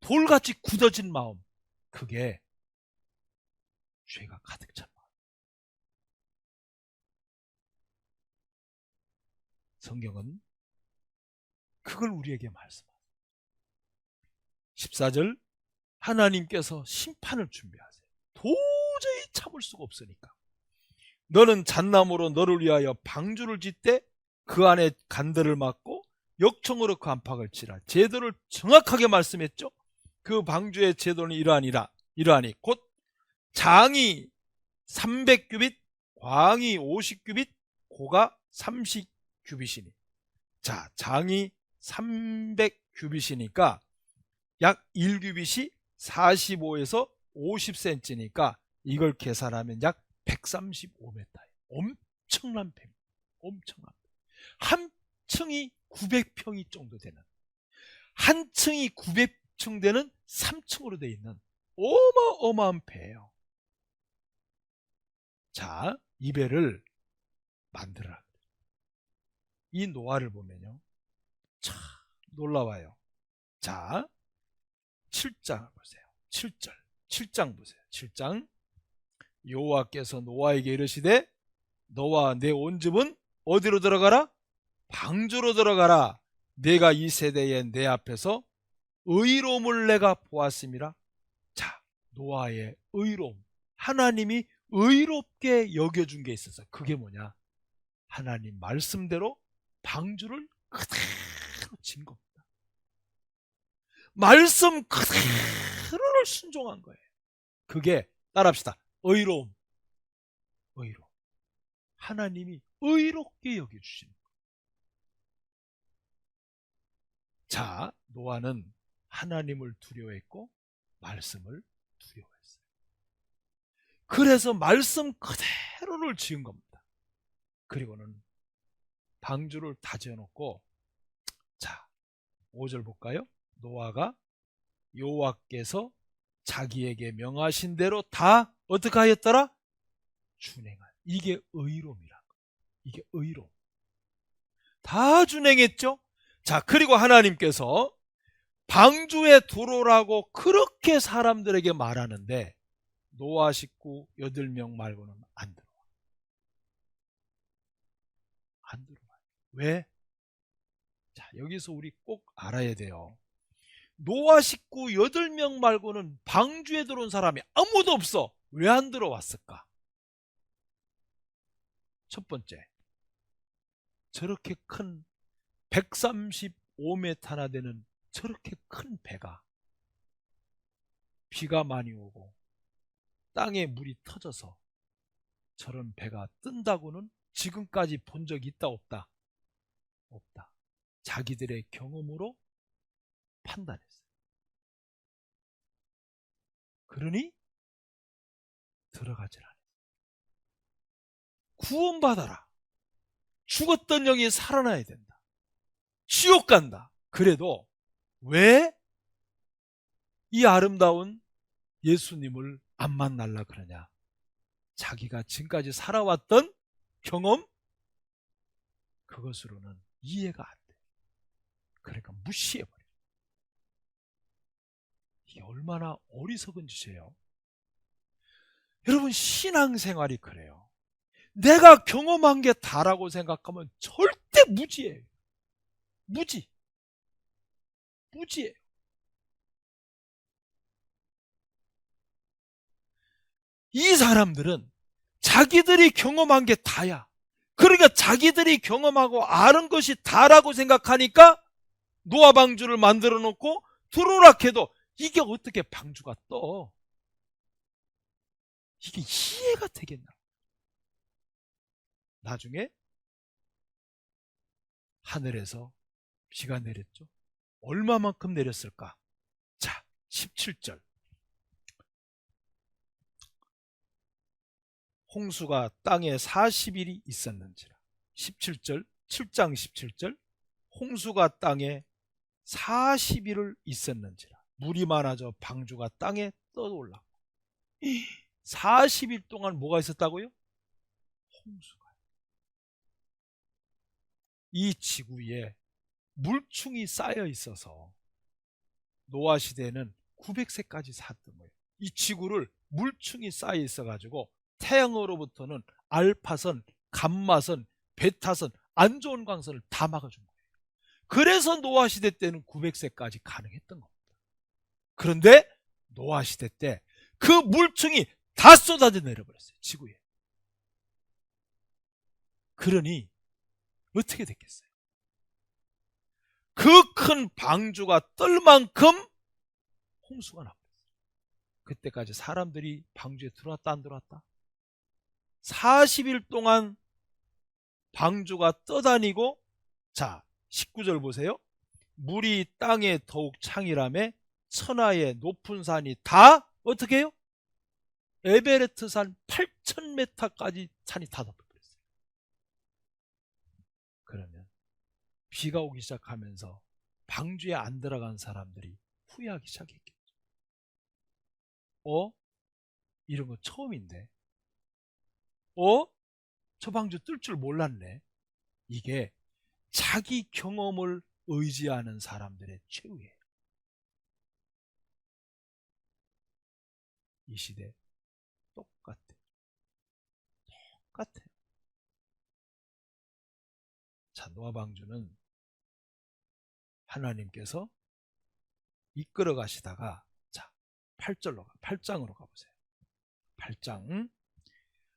돌같이 굳어진 마음, 그게 죄가 가득 찬 마음. 성경은 그걸 우리에게 말씀합니다. 14절, 하나님께서 심판을 준비하세요. 도저히 참을 수가 없으니까. 너는 잣나무로 너를 위하여 방주를 짓되 그 안에 간들을 막고 역청으로 그 안팎을 치라. 제도를 정확하게 말씀했죠. 그 방주의 제도는 이러하니 곧 장이 300규빗, 광이 50규빗, 고가 30규빗이니. 자, 장이 300규빗이니까 약 1규빗이 45에서 50cm니까 이걸 계산하면 약 135m예요. 엄청난 배. 엄청난. 한 층이 900평이 정도 되는, 한 층이 900층 되는 3층으로 되어 있는 어마어마한 배예요. 자, 이 배를 만들어라. 이 노아를 보면요, 참 놀라워요. 자, 7장 보세요. 7절. 7장 보세요. 7장. 여호와께서 노아에게 이르시되 너와 내 온 집은 어디로 들어가라? 방주로 들어가라. 내가 이 세대에 내 앞에서 의로움을 내가 보았음이라. 자, 노아의 의로움. 하나님이 의롭게 여겨준 게 있어서, 그게 뭐냐? 하나님 말씀대로 방주를 그대로 진 겁니다. 말씀 그대로를 순종한 거예요. 그게, 따라합시다, 의로움. 의로움. 하나님이 의롭게 여겨주시는 거예요. 자, 노아는 하나님을 두려워했고 말씀을 두려워했어요. 그래서 말씀 그대로를 지은 겁니다. 그리고는 방주를 다 지어놓고, 자, 5절 볼까요? 노아가 여호와께서 자기에게 명하신 대로 다 어떻게 하였더라? 준행한. 이게 의로움이란 거예요. 이게 의로움. 다 준행했죠? 자, 그리고 하나님께서 방주에 들어오라고 그렇게 사람들에게 말하는데 노아 식구 8명 말고는 안 들어와. 안 들어와요. 왜? 자, 여기서 우리 꼭 알아야 돼요. 노아 식구 8명 말고는 방주에 들어온 사람이 아무도 없어. 왜 안 들어왔을까? 첫 번째, 저렇게 큰 135m나 되는 저렇게 큰 배가 비가 많이 오고 땅에 물이 터져서 저런 배가 뜬다고는 지금까지 본 적이 있다 없다? 없다. 자기들의 경험으로 판단했어요. 그러니 들어가질 않았어요. 구원받아라. 죽었던 영이 살아나야 된다. 지옥 간다. 그래도 왜 이 아름다운 예수님을 안 만날라 그러냐? 자기가 지금까지 살아왔던 경험, 그것으로는 이해가 안 돼. 그러니까 무시해버려. 이게 얼마나 어리석은 짓이에요. 여러분, 신앙생활이 그래요. 내가 경험한 게 다라고 생각하면 절대 무지예요. 무지예요. 이 사람들은 자기들이 경험한 게 다야. 그러니까 자기들이 경험하고 아는 것이 다라고 생각하니까 노아 방주를 만들어 놓고 들어오라 해도 이게 어떻게 방주가 떠? 이게 이해가 되겠나? 나중에 하늘에서 비가 내렸죠. 얼마만큼 내렸을까? 자, 17절. 홍수가 땅에 40일이 있었는지라. 17절, 7장 17절. 홍수가 땅에 40일을 있었는지라. 물이 많아져 방주가 땅에 떠올랐고. 40일 동안 뭐가 있었다고요? 홍수가. 이 지구에 물충이 쌓여 있어서 노아 시대에는 900세까지 살았던 거예요. 이 지구를 물충이 쌓여 있어 가지고 태양으로부터는 알파선, 감마선, 베타선, 안 좋은 광선을 다 막아준 거예요. 그래서 노아 시대 때는 900세까지 가능했던 겁니다. 그런데 노아 시대 때 그 물충이 다 쏟아져 내려버렸어요. 지구에. 그러니 어떻게 됐겠어요? 그 큰 방주가 뜰 만큼 홍수가 나버렸어요. 그때까지 사람들이 방주에 들어왔다 안 들어왔다? 40일 동안 방주가 떠다니고, 자 19절 보세요. 물이 땅에 더욱 창이라며 천하의 높은 산이 다 어떻게 해요? 에베레스트 산 8,000m까지 산이 다 덮여버렸어요. 그러면 비가 오기 시작하면서 방주에 안 들어간 사람들이 후회하기 시작했겠죠. 이런 거 처음인데, 저 방주 뜰 줄 몰랐네. 이게 자기 경험을 의지하는 사람들의 최후예요. 이 시대 똑같아요. 자, 노아 방주는 하나님께서 이끌어 가시다가, 자 8장으로 가보세요. 8장.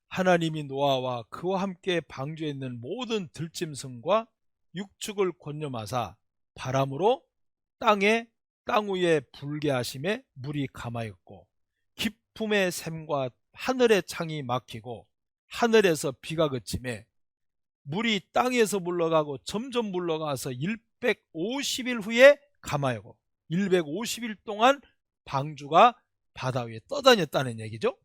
하나님이 노아와 그와 함께 방주에 있는 모든 들짐승과 육축을 권념하사 바람으로 땅 위에 불게 하심에 물이 감하였고 깊음의 샘과 하늘의 창이 막히고 하늘에서 비가 그치매 물이 땅에서 물러가고 점점 물러가서 150일 후에 감하였고 150일 동안 방주가 바다 위에 떠다녔다는 얘기죠.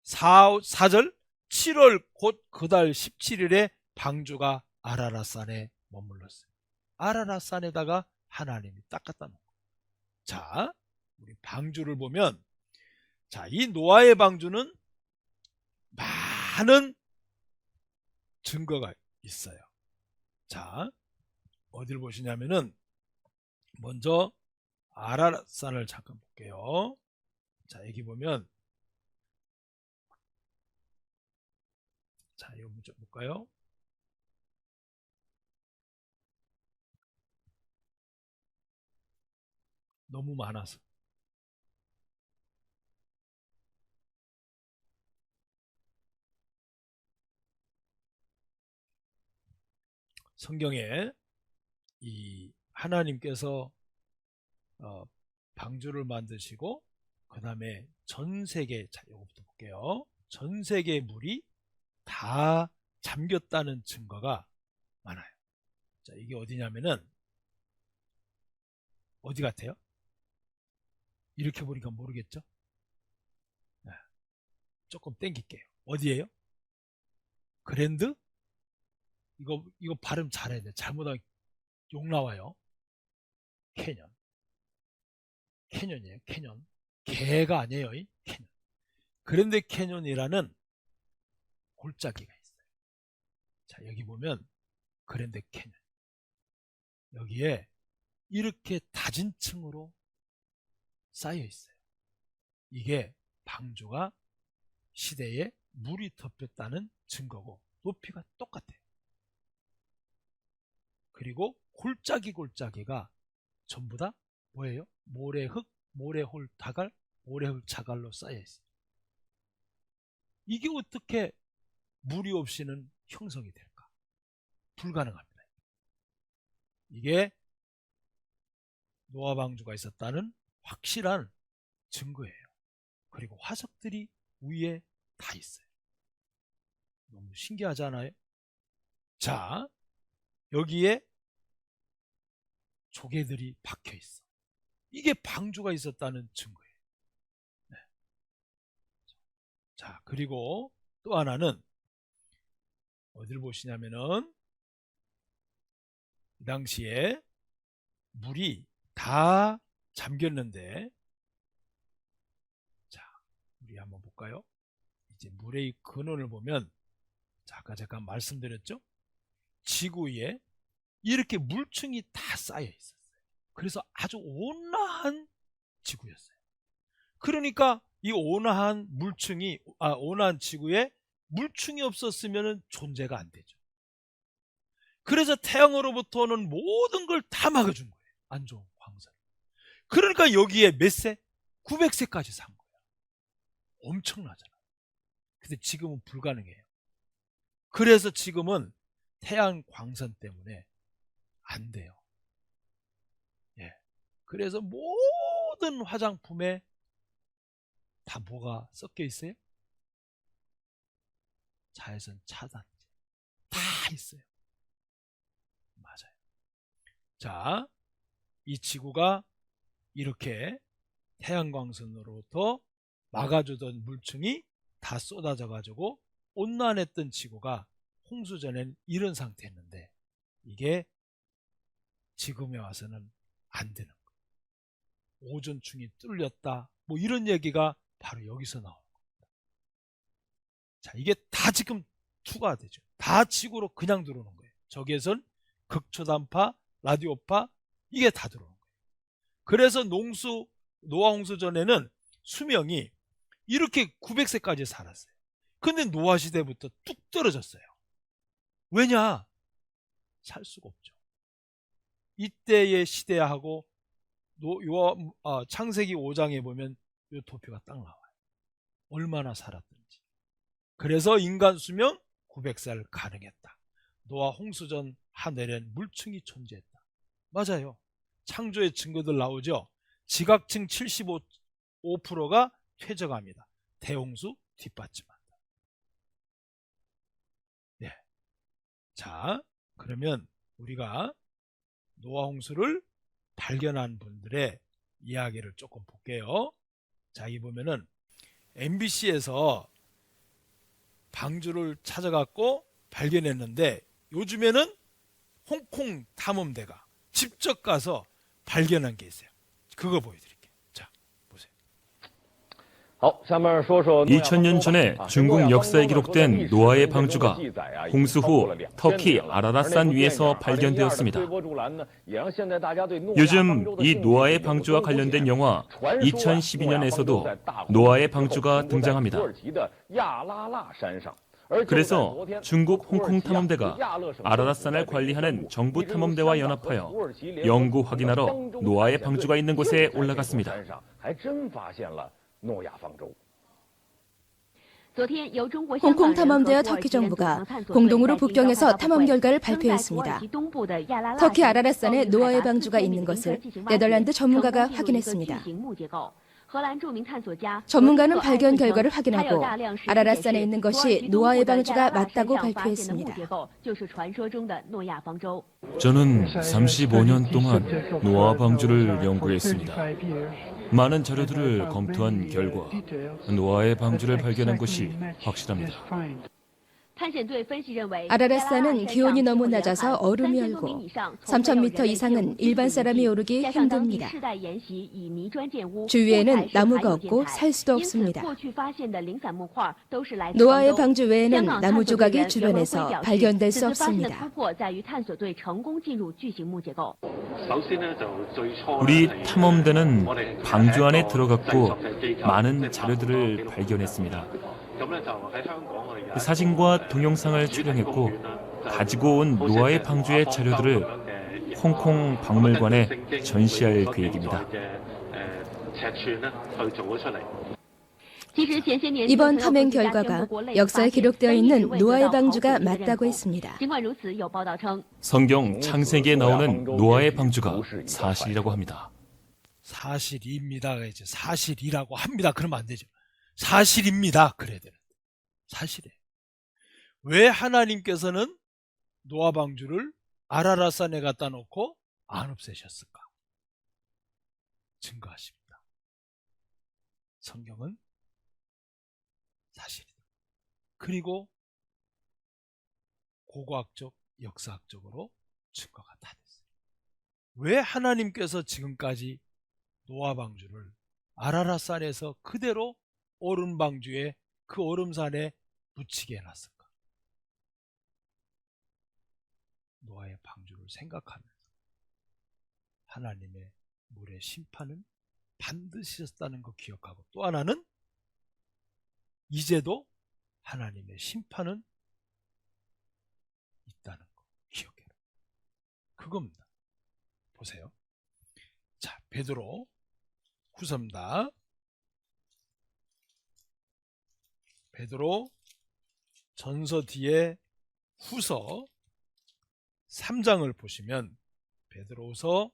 4절 7월 곧 그달 17일에 방주가 아라랏산에 머물렀어요. 아라랏산에다가 하나님이 딱 갖다 놓은 거예요. 자, 우리 방주를 보면, 자, 이 노아의 방주는 많은 증거가 있어요. 자, 어딜 보시냐면은 먼저 아라랏산을 잠깐 볼게요. 자, 여기 보면, 자, 이거 문제 볼까요? 너무 많아서. 성경에 이 하나님께서 방주를 만드시고 그 다음에 전 세계, 자, 이거부터 볼게요. 전 세계 물이 다 잠겼다는 증거가 많아요. 자, 이게 어디냐면은 어디 같아요? 이렇게 보니까 모르겠죠? 네, 조금 땡길게요. 어디예요? 그랜드? 이거 발음 잘해야 돼. 잘못하면 욕 나와요. 캐년이에요. 캐년. 개가 아니에요. 캐년. 그랜드 캐년이라는 골짜기가 있어요. 자, 여기 보면 그랜드 캐년. 여기에 이렇게 다진 층으로 쌓여 있어요. 이게 방주가 시대에 물이 덮였다는 증거고 높이가 똑같아요. 그리고 골짜기가 전부 다 뭐예요? 모래흙, 모래홀 자갈로 쌓여 있어요. 이게 어떻게 물이 없이는 형성이 될까? 불가능합니다. 이게 노아 방주가 있었다는 확실한 증거예요. 그리고 화석들이 위에 다 있어요. 너무 신기하지 않아요? 자, 여기에 조개들이 박혀 있어. 이게 방주가 있었다는 증거예요. 네. 자, 그리고 또 하나는 어디를 보시냐면은 이 당시에 물이 다 잠겼는데, 자, 우리 한번 볼까요? 이제 물의 근원을 보면, 자, 아까 잠깐 말씀드렸죠? 지구 위에 이렇게 물층이 다 쌓여 있었어요. 그래서 아주 온화한 지구였어요. 그러니까 이 온화한 온화한 지구에 물층이 없었으면 존재가 안 되죠. 그래서 태양으로부터 오는 모든 걸 다 막아준 거예요. 안 좋은 광선. 그러니까 여기에 몇 세? 900세까지 산 거예요. 엄청나잖아요. 근데 지금은 불가능해요. 그래서 지금은 태양 광선 때문에 안 돼요. 예. 그래서 모든 화장품에 다 뭐가 섞여 있어요? 자외선 차단제. 다 있어요. 맞아요. 자, 이 지구가 이렇게 태양광선으로부터 막아주던 물층이 다 쏟아져 가지고 온난했던 지구가 홍수전엔 이런 상태였는데, 이게 지금에 와서는 안 되는 거예요. 오존층이 뚫렸다, 뭐 이런 얘기가 바로 여기서 나오는 겁니다. 자, 이게 다 지금 투과가 되죠. 다 지구로 그냥 들어오는 거예요. 적외선, 극초단파, 라디오파, 이게 다 들어오는 거예요. 그래서 노아 홍수 전에는 수명이 이렇게 900세까지 살았어요. 근데 노아 시대부터 뚝 떨어졌어요. 왜냐? 살 수가 없죠. 이때의 시대하고 창세기 5장에 보면 이 도표가 딱 나와요. 얼마나 살았든지. 그래서 인간 수명 900살 가능했다. 노아 홍수전 하늘엔 물층이 존재했다. 맞아요. 창조의 증거들 나오죠. 지각층 75%가 퇴적합니다. 대홍수 뒷받침한다. 네. 자, 그러면 우리가 노아 홍수를 발견한 분들의 이야기를 조금 볼게요. 자, 이 보면은 MBC에서 방주를 찾아갖고 발견했는데, 요즘에는 홍콩 탐험대가 직접 가서 발견한 게 있어요. 그거 보여드릴게요. 자, 보세요. 2000년 전에 중국 역사에 기록된 노아의 방주가 홍수 후 터키 아라랏산 위에서 발견되었습니다. 요즘 이 노아의 방주와 관련된 영화 2012년에서도 노아의 방주가 등장합니다. 그래서 중국 홍콩 탐험대가 아라랏산을 관리하는 정부 탐험대와 연합하여 연구 확인하러 노아의 방주가 있는 곳에 올라갔습니다. 홍콩 탐험대와 터키 정부가 공동으로 북경에서 탐험 결과를 발표했습니다. 터키 아라랏산에 노아의 방주가 있는 것을 네덜란드 전문가가 확인했습니다. 전문가는 발견 결과를 확인하고 아라랏산에 있는 것이 노아의 방주가 맞다고 발표했습니다. 저는 35년 동안 노아 방주를 연구했습니다. 많은 자료들을 검토한 결과 노아의 방주를 발견한 것이 확실합니다. 아라랏산은 기온이 너무 낮아서 얼음이 얼고 3,000m 이상은 일반 사람이 오르기 힘듭니다. 주위에는 나무가 없고 살 수도 없습니다. 노아의 방주 외에는 나무 조각이 주변에서 발견될 수 없습니다. 우리 탐험대는 방주 안에 들어갔고 많은 자료들을 발견했습니다. 사진과 동영상을 촬영했고 가지고 온 노아의 방주의 자료들을 홍콩 박물관에 전시할 계획입니다. 이번 탐행 결과가 역사에 기록되어 있는 노아의 방주가 맞다고 했습니다. 성경 창세기에 나오는 노아의 방주가 사실이라고 합니다. 사실입니다. 이제 사실이라고 합니다. 그러면 안 되죠. 사실입니다. 그래야 되는데. 사실이에요. 왜 하나님께서는 노아 방주를 아라랏산에 갖다 놓고 안 없애셨을까? 증거하십니다. 성경은 사실이다. 그리고 고고학적, 역사학적으로 증거가 다 됐어요. 왜 하나님께서 지금까지 노아 방주를 아라랏산에서 그대로 얼음 방주에 그 얼음산에 묻히게 해놨을까? 노아의 방주를 생각하면서 하나님의 물의 심판은 반드시 있었다는 거 기억하고, 또 하나는 이제도 하나님의 심판은 있다는 거 기억해라. 그겁니다. 보세요. 자, 베드로 후서입니다. 베드로 전서 뒤에 후서 3장을 보시면 베드로후서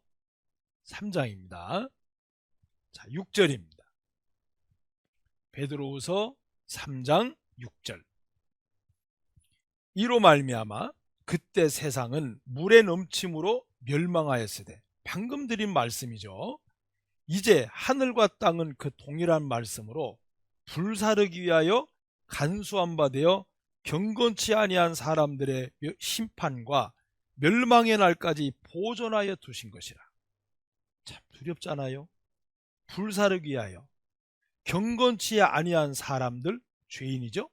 3장입니다. 자, 6절입니다. 베드로후서 3장 6절. 이로 말미암아 그때 세상은 물의 넘침으로 멸망하였으되, 방금 드린 말씀이죠. 이제 하늘과 땅은 그 동일한 말씀으로 불사르기 위하여 간수한 바 되어 경건치 아니한 사람들의 심판과 멸망의 날까지 보존하여 두신 것이라. 참 두렵잖아요. 불사르기 위하여 경건치 아니한 사람들, 죄인이죠,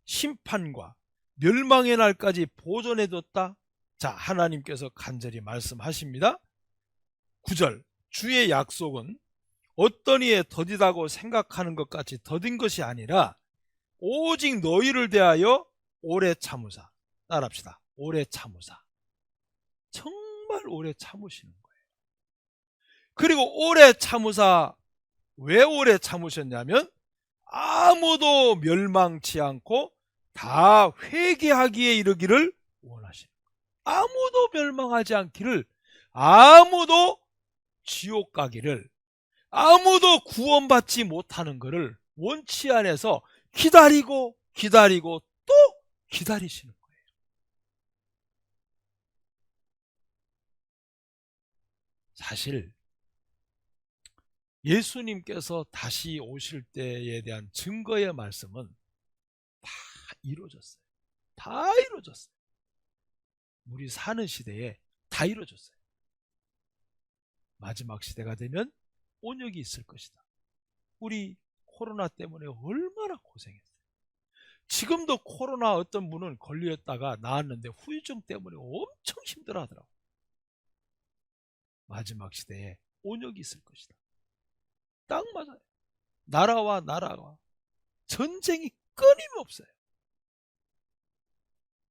심판과 멸망의 날까지 보존해뒀다. 자, 하나님께서 간절히 말씀하십니다. 9절. 주의 약속은 어떤 이에 더디다고 생각하는 것 같이 더딘 것이 아니라 오직 너희를 대하여 오래 참으사. 따라합시다. 오래 참으사. 정말 오래 참으시는 거예요. 그리고 오래 참으사, 왜 오래 참으셨냐면 아무도 멸망치 않고 다 회개하기에 이르기를 원하시는 거예요. 아무도 멸망하지 않기를, 아무도 지옥 가기를, 아무도 구원받지 못하는 것을 원치 않아서 기다리고 기다리고 또 기다리시는 거예요. 사실 예수님께서 다시 오실 때에 대한 증거의 말씀은 다 이루어졌어요. 다 이루어졌어요. 우리 사는 시대에 다 이루어졌어요. 마지막 시대가 되면 온역이 있을 것이다. 우리 코로나 때문에 얼마나 고생했어요. 지금도 코로나 어떤 분은 걸렸다가 나았는데 후유증 때문에 엄청 힘들어하더라고요. 마지막 시대에 온역이 있을 것이다. 딱 맞아요. 나라와 나라가 전쟁이 끊임없어요.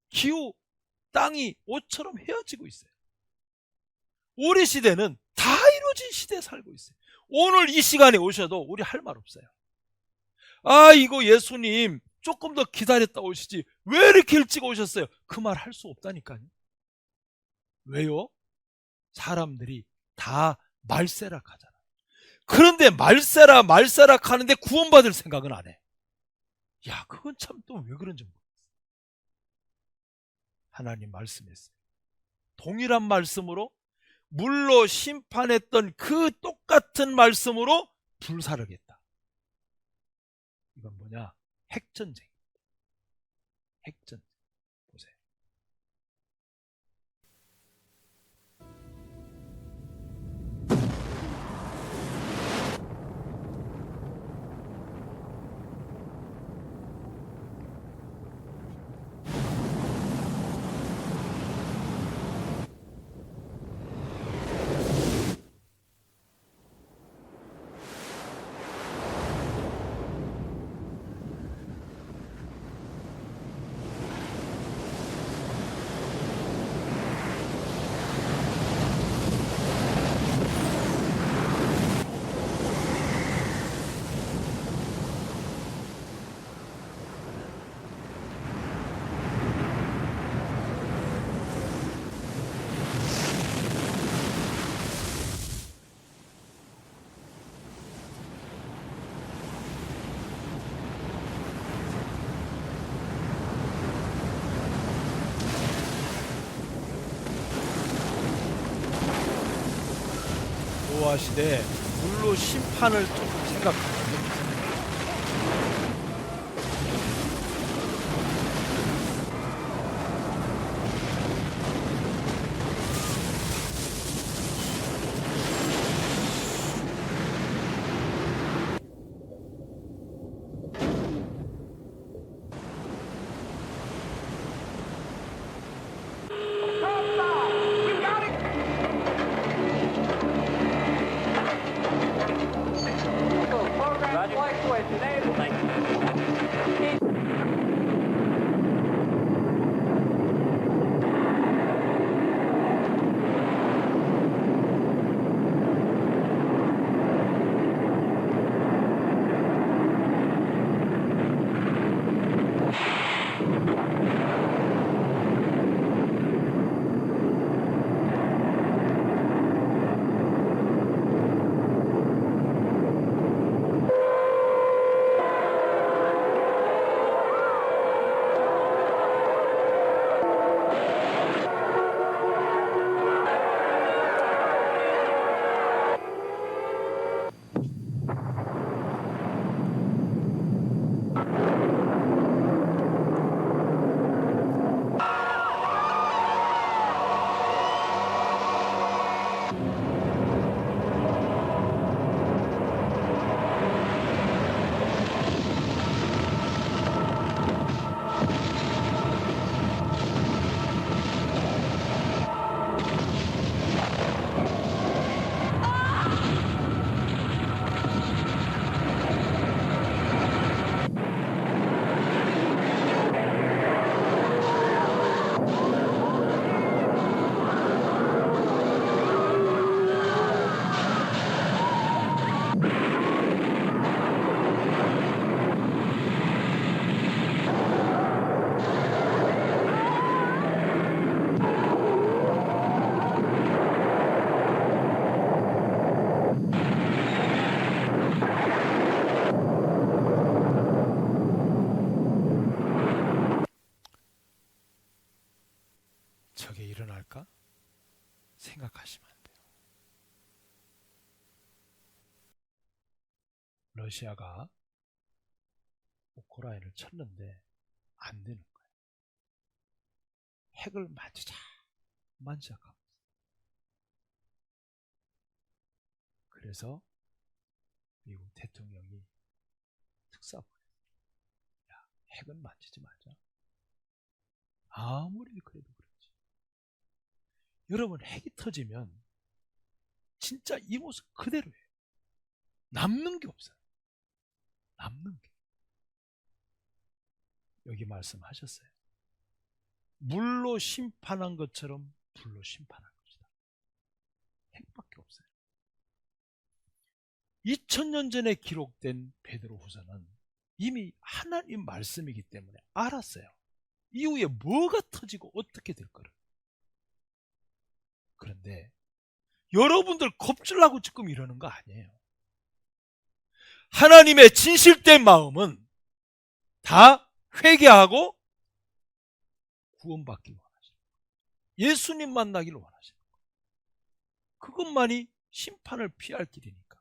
기후, 땅이 옷처럼 헤어지고 있어요. 우리 시대는 다 이루어진 시대에 살고 있어요. 오늘 이 시간에 오셔도 우리 할 말 없어요. 아, 이거 예수님 조금 더 기다렸다 오시지 왜 이렇게 일찍 오셨어요? 그 말 할 수 없다니까요. 왜요? 사람들이 다 말세락 하잖아요. 그런데 말세락 하는데 구원받을 생각은 안 해. 야, 그건 참 또 왜 그런지 모르겠어요. 하나님 말씀했어요. 동일한 말씀으로 물로 심판했던 그 똑같은 말씀으로 불사르겠다. 이건 뭐냐? 핵전쟁. 핵전쟁. 보세요. 노아 시대 물로 심판을 조금 생각합니다. 저게 일어날까? 생각하시면 안 돼요. 러시아가 우크라이나를 쳤는데 안 되는 거예요. 핵을 만지자 만지작하고. 그래서 미국 대통령이 특사부에 야, 핵은 만지지 말자. 아무리 그래도 그렇지. 여러분, 핵이 터지면 진짜 이 모습 그대로예요. 남는 게 없어요. 남는 게. 여기 말씀하셨어요. 물로 심판한 것처럼 불로 심판할 것이다. 핵밖에 없어요. 2000년 전에 기록된 베드로후서는 이미 하나님 말씀이기 때문에 알았어요. 이후에 뭐가 터지고 어떻게 될 거를. 그런데 여러분들 겁주려고 지금 이러는 거 아니에요. 하나님의 진실된 마음은 다 회개하고 구원받기를 원하시는 거예요. 예수님 만나기를 원하시는 거예요. 그것만이 심판을 피할 길이니까.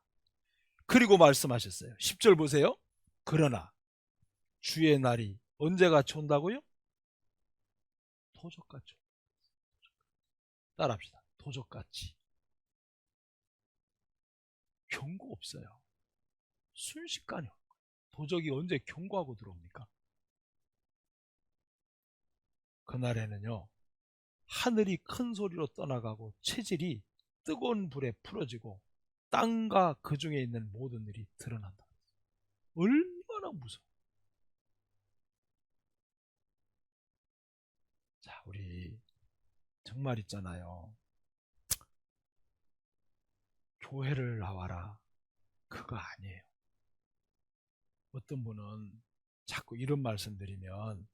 그리고 말씀하셨어요. 10절 보세요. 그러나 주의 날이 언제가 온다고요? 도적같이. 따라합시다. 도적같이. 경고 없어요. 순식간에. 도적이 언제 경고하고 들어옵니까? 그날에는요, 하늘이 큰 소리로 떠나가고 체질이 뜨거운 불에 풀어지고 땅과 그 중에 있는 모든 일이 드러난다. 얼마나 무서워. 자, 우리 정말 있잖아요. 교회를 나와라. 그거 아니에요. 어떤 분은 자꾸 이런 말씀 드리면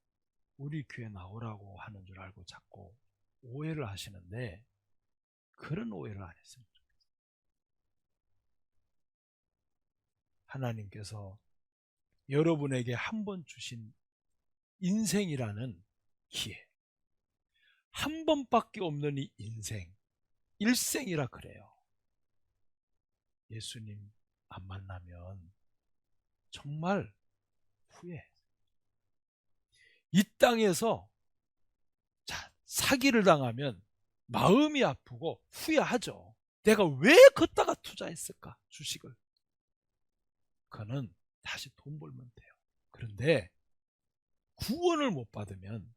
우리 교회 나오라고 하는 줄 알고 자꾸 오해를 하시는데, 그런 오해를 안 했으면 좋겠어요. 하나님께서 여러분에게 한 번 주신 인생이라는 기회, 한 번밖에 없는 이 인생, 일생이라 그래요. 예수님 안 만나면 정말 후회해. 이 땅에서 사기를 당하면 마음이 아프고 후회하죠. 내가 왜 걷다가 투자했을까? 주식을. 그거는 다시 돈 벌면 돼요. 그런데 구원을 못 받으면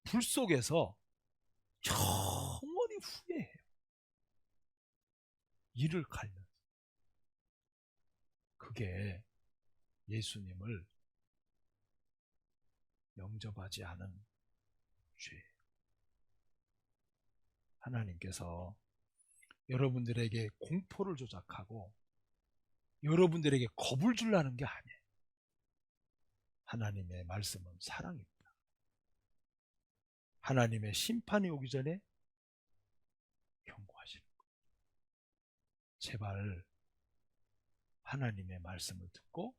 불 속에서 영원히 후회해요. 이를 갈면서. 그게 예수님을 영접하지 않은 죄예요. 하나님께서 여러분들에게 공포를 조작하고 여러분들에게 겁을 주려는 게 아니에요. 하나님의 말씀은 사랑입니다. 하나님의 심판이 오기 전에 경고하시는 거예요. 제발 하나님의 말씀을 듣고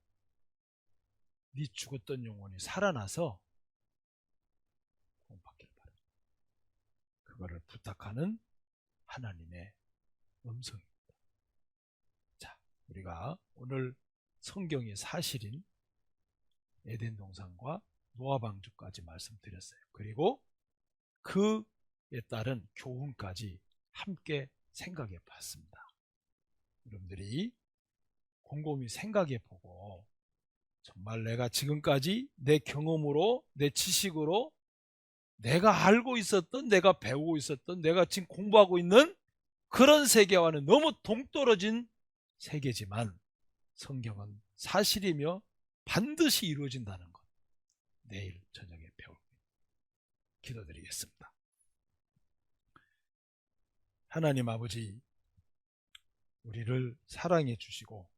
네 죽었던 영혼이 살아나서 구원받기를 바랍니다. 그거를 부탁하는 하나님의 음성입니다. 자, 우리가 오늘 성경의 사실인 에덴 동산과 노아 방주까지 말씀드렸어요. 그리고 그에 따른 교훈까지 함께 생각해 봤습니다. 여러분들이 곰곰이 생각해 보고 정말 내가 지금까지 내 경험으로, 내 지식으로 내가 알고 있었던, 내가 배우고 있었던, 내가 지금 공부하고 있는 그런 세계와는 너무 동떨어진 세계지만 성경은 사실이며 반드시 이루어진다는 것. 내일 저녁에 배울 거예요. 기도드리겠습니다. 하나님 아버지, 우리를 사랑해 주시고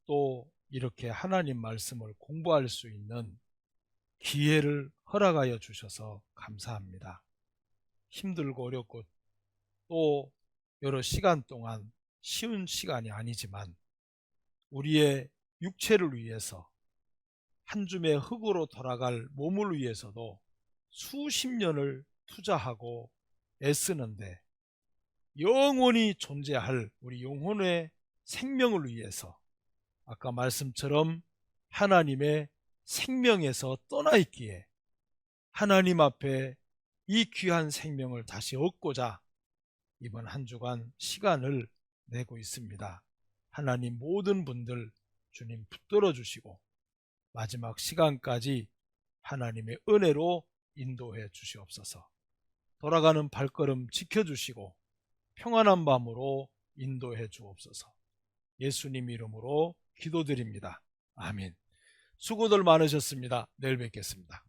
또 이렇게 하나님 말씀을 공부할 수 있는 기회를 허락하여 주셔서 감사합니다. 힘들고 어렵고 또 여러 시간 동안 쉬운 시간이 아니지만 우리의 육체를 위해서 한 줌의 흙으로 돌아갈 몸을 위해서도 수십 년을 투자하고 애쓰는데 영원히 존재할 우리 영혼의 생명을 위해서 아까 말씀처럼 하나님의 생명에서 떠나 있기에 하나님 앞에 이 귀한 생명을 다시 얻고자 이번 한 주간 시간을 내고 있습니다. 하나님 모든 분들 주님 붙들어 주시고 마지막 시간까지 하나님의 은혜로 인도해 주시옵소서. 돌아가는 발걸음 지켜주시고 평안한 밤으로 인도해 주옵소서. 예수님 이름으로 기도드립니다. 아멘. 수고들 많으셨습니다. 내일 뵙겠습니다.